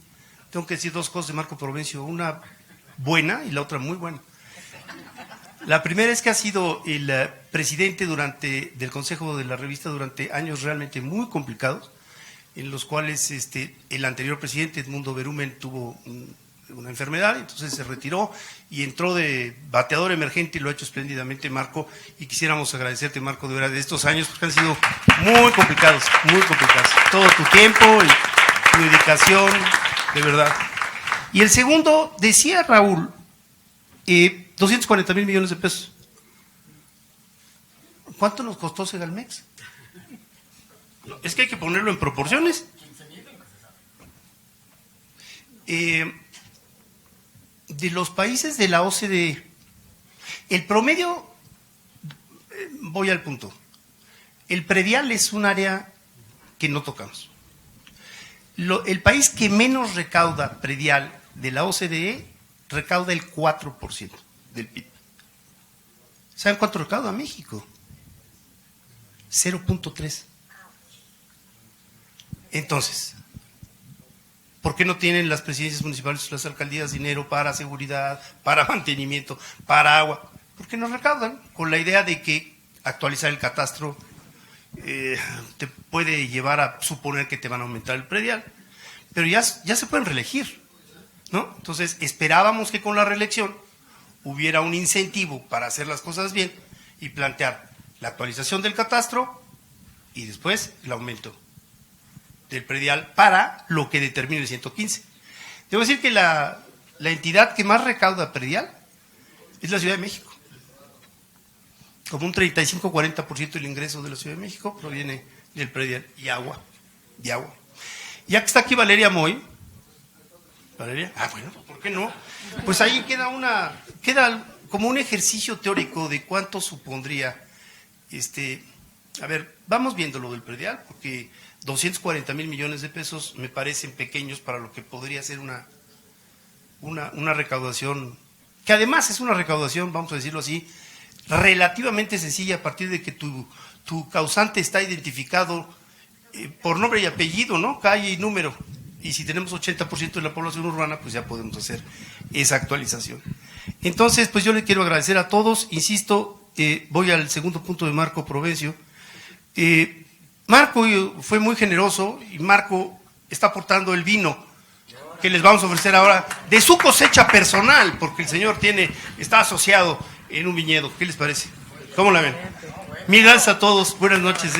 tengo que decir 2 cosas de Marco Provencio, una buena y la otra muy buena. La primera es que ha sido el presidente del Consejo de la Revista durante años realmente muy complicados, en los cuales el anterior presidente, Edmundo Berumen, tuvo una enfermedad, entonces se retiró y entró de bateador emergente y lo ha hecho espléndidamente Marco, y quisiéramos agradecerte, Marco, de verdad, de estos años, porque han sido muy complicados, todo tu tiempo y tu dedicación, de verdad. Y el segundo, decía Raúl, 240,000 millones de pesos. ¿Cuánto nos costó Segalmex? Es que hay que ponerlo en proporciones. De los países de la OCDE, el promedio, voy al punto, el predial es un área que no tocamos. El país que menos recauda predial de la OCDE recauda el 4% del PIB. ¿Saben cuánto recauda México? 0.3. Entonces, ¿por qué no tienen las presidencias municipales y las alcaldías dinero para seguridad, para mantenimiento, para agua? Porque no recaudan, con la idea de que actualizar el catastro te puede llevar a suponer que te van a aumentar el predial. Pero ya se pueden reelegir, ¿no? Entonces, esperábamos que con la reelección hubiera un incentivo para hacer las cosas bien y plantear la actualización del catastro y después el aumento del predial para lo que determine el 115. Debo decir que la entidad que más recauda predial es la Ciudad de México. Como un 35-40% del ingreso de la Ciudad de México proviene del predial y agua. Ya que está aquí Valeria Moy. ¿Valeria? Bueno, ¿por qué no? Pues ahí queda como un ejercicio teórico de cuánto supondría a ver, vamos viendo lo del predial, porque 240,000 millones de pesos me parecen pequeños para lo que podría ser una recaudación, que además es una recaudación, vamos a decirlo así, relativamente sencilla a partir de que tu causante está identificado por nombre y apellido, ¿no? Calle y número. Y si tenemos 80% de la población urbana, pues ya podemos hacer esa actualización. Entonces, pues yo le quiero agradecer a todos. Insisto, voy al segundo punto de Marco Provencio. Marco fue muy generoso y Marco está aportando el vino que les vamos a ofrecer ahora de su cosecha personal, porque el señor está asociado en un viñedo. ¿Qué les parece? ¿Cómo la ven? Mil gracias a todos. Buenas noches.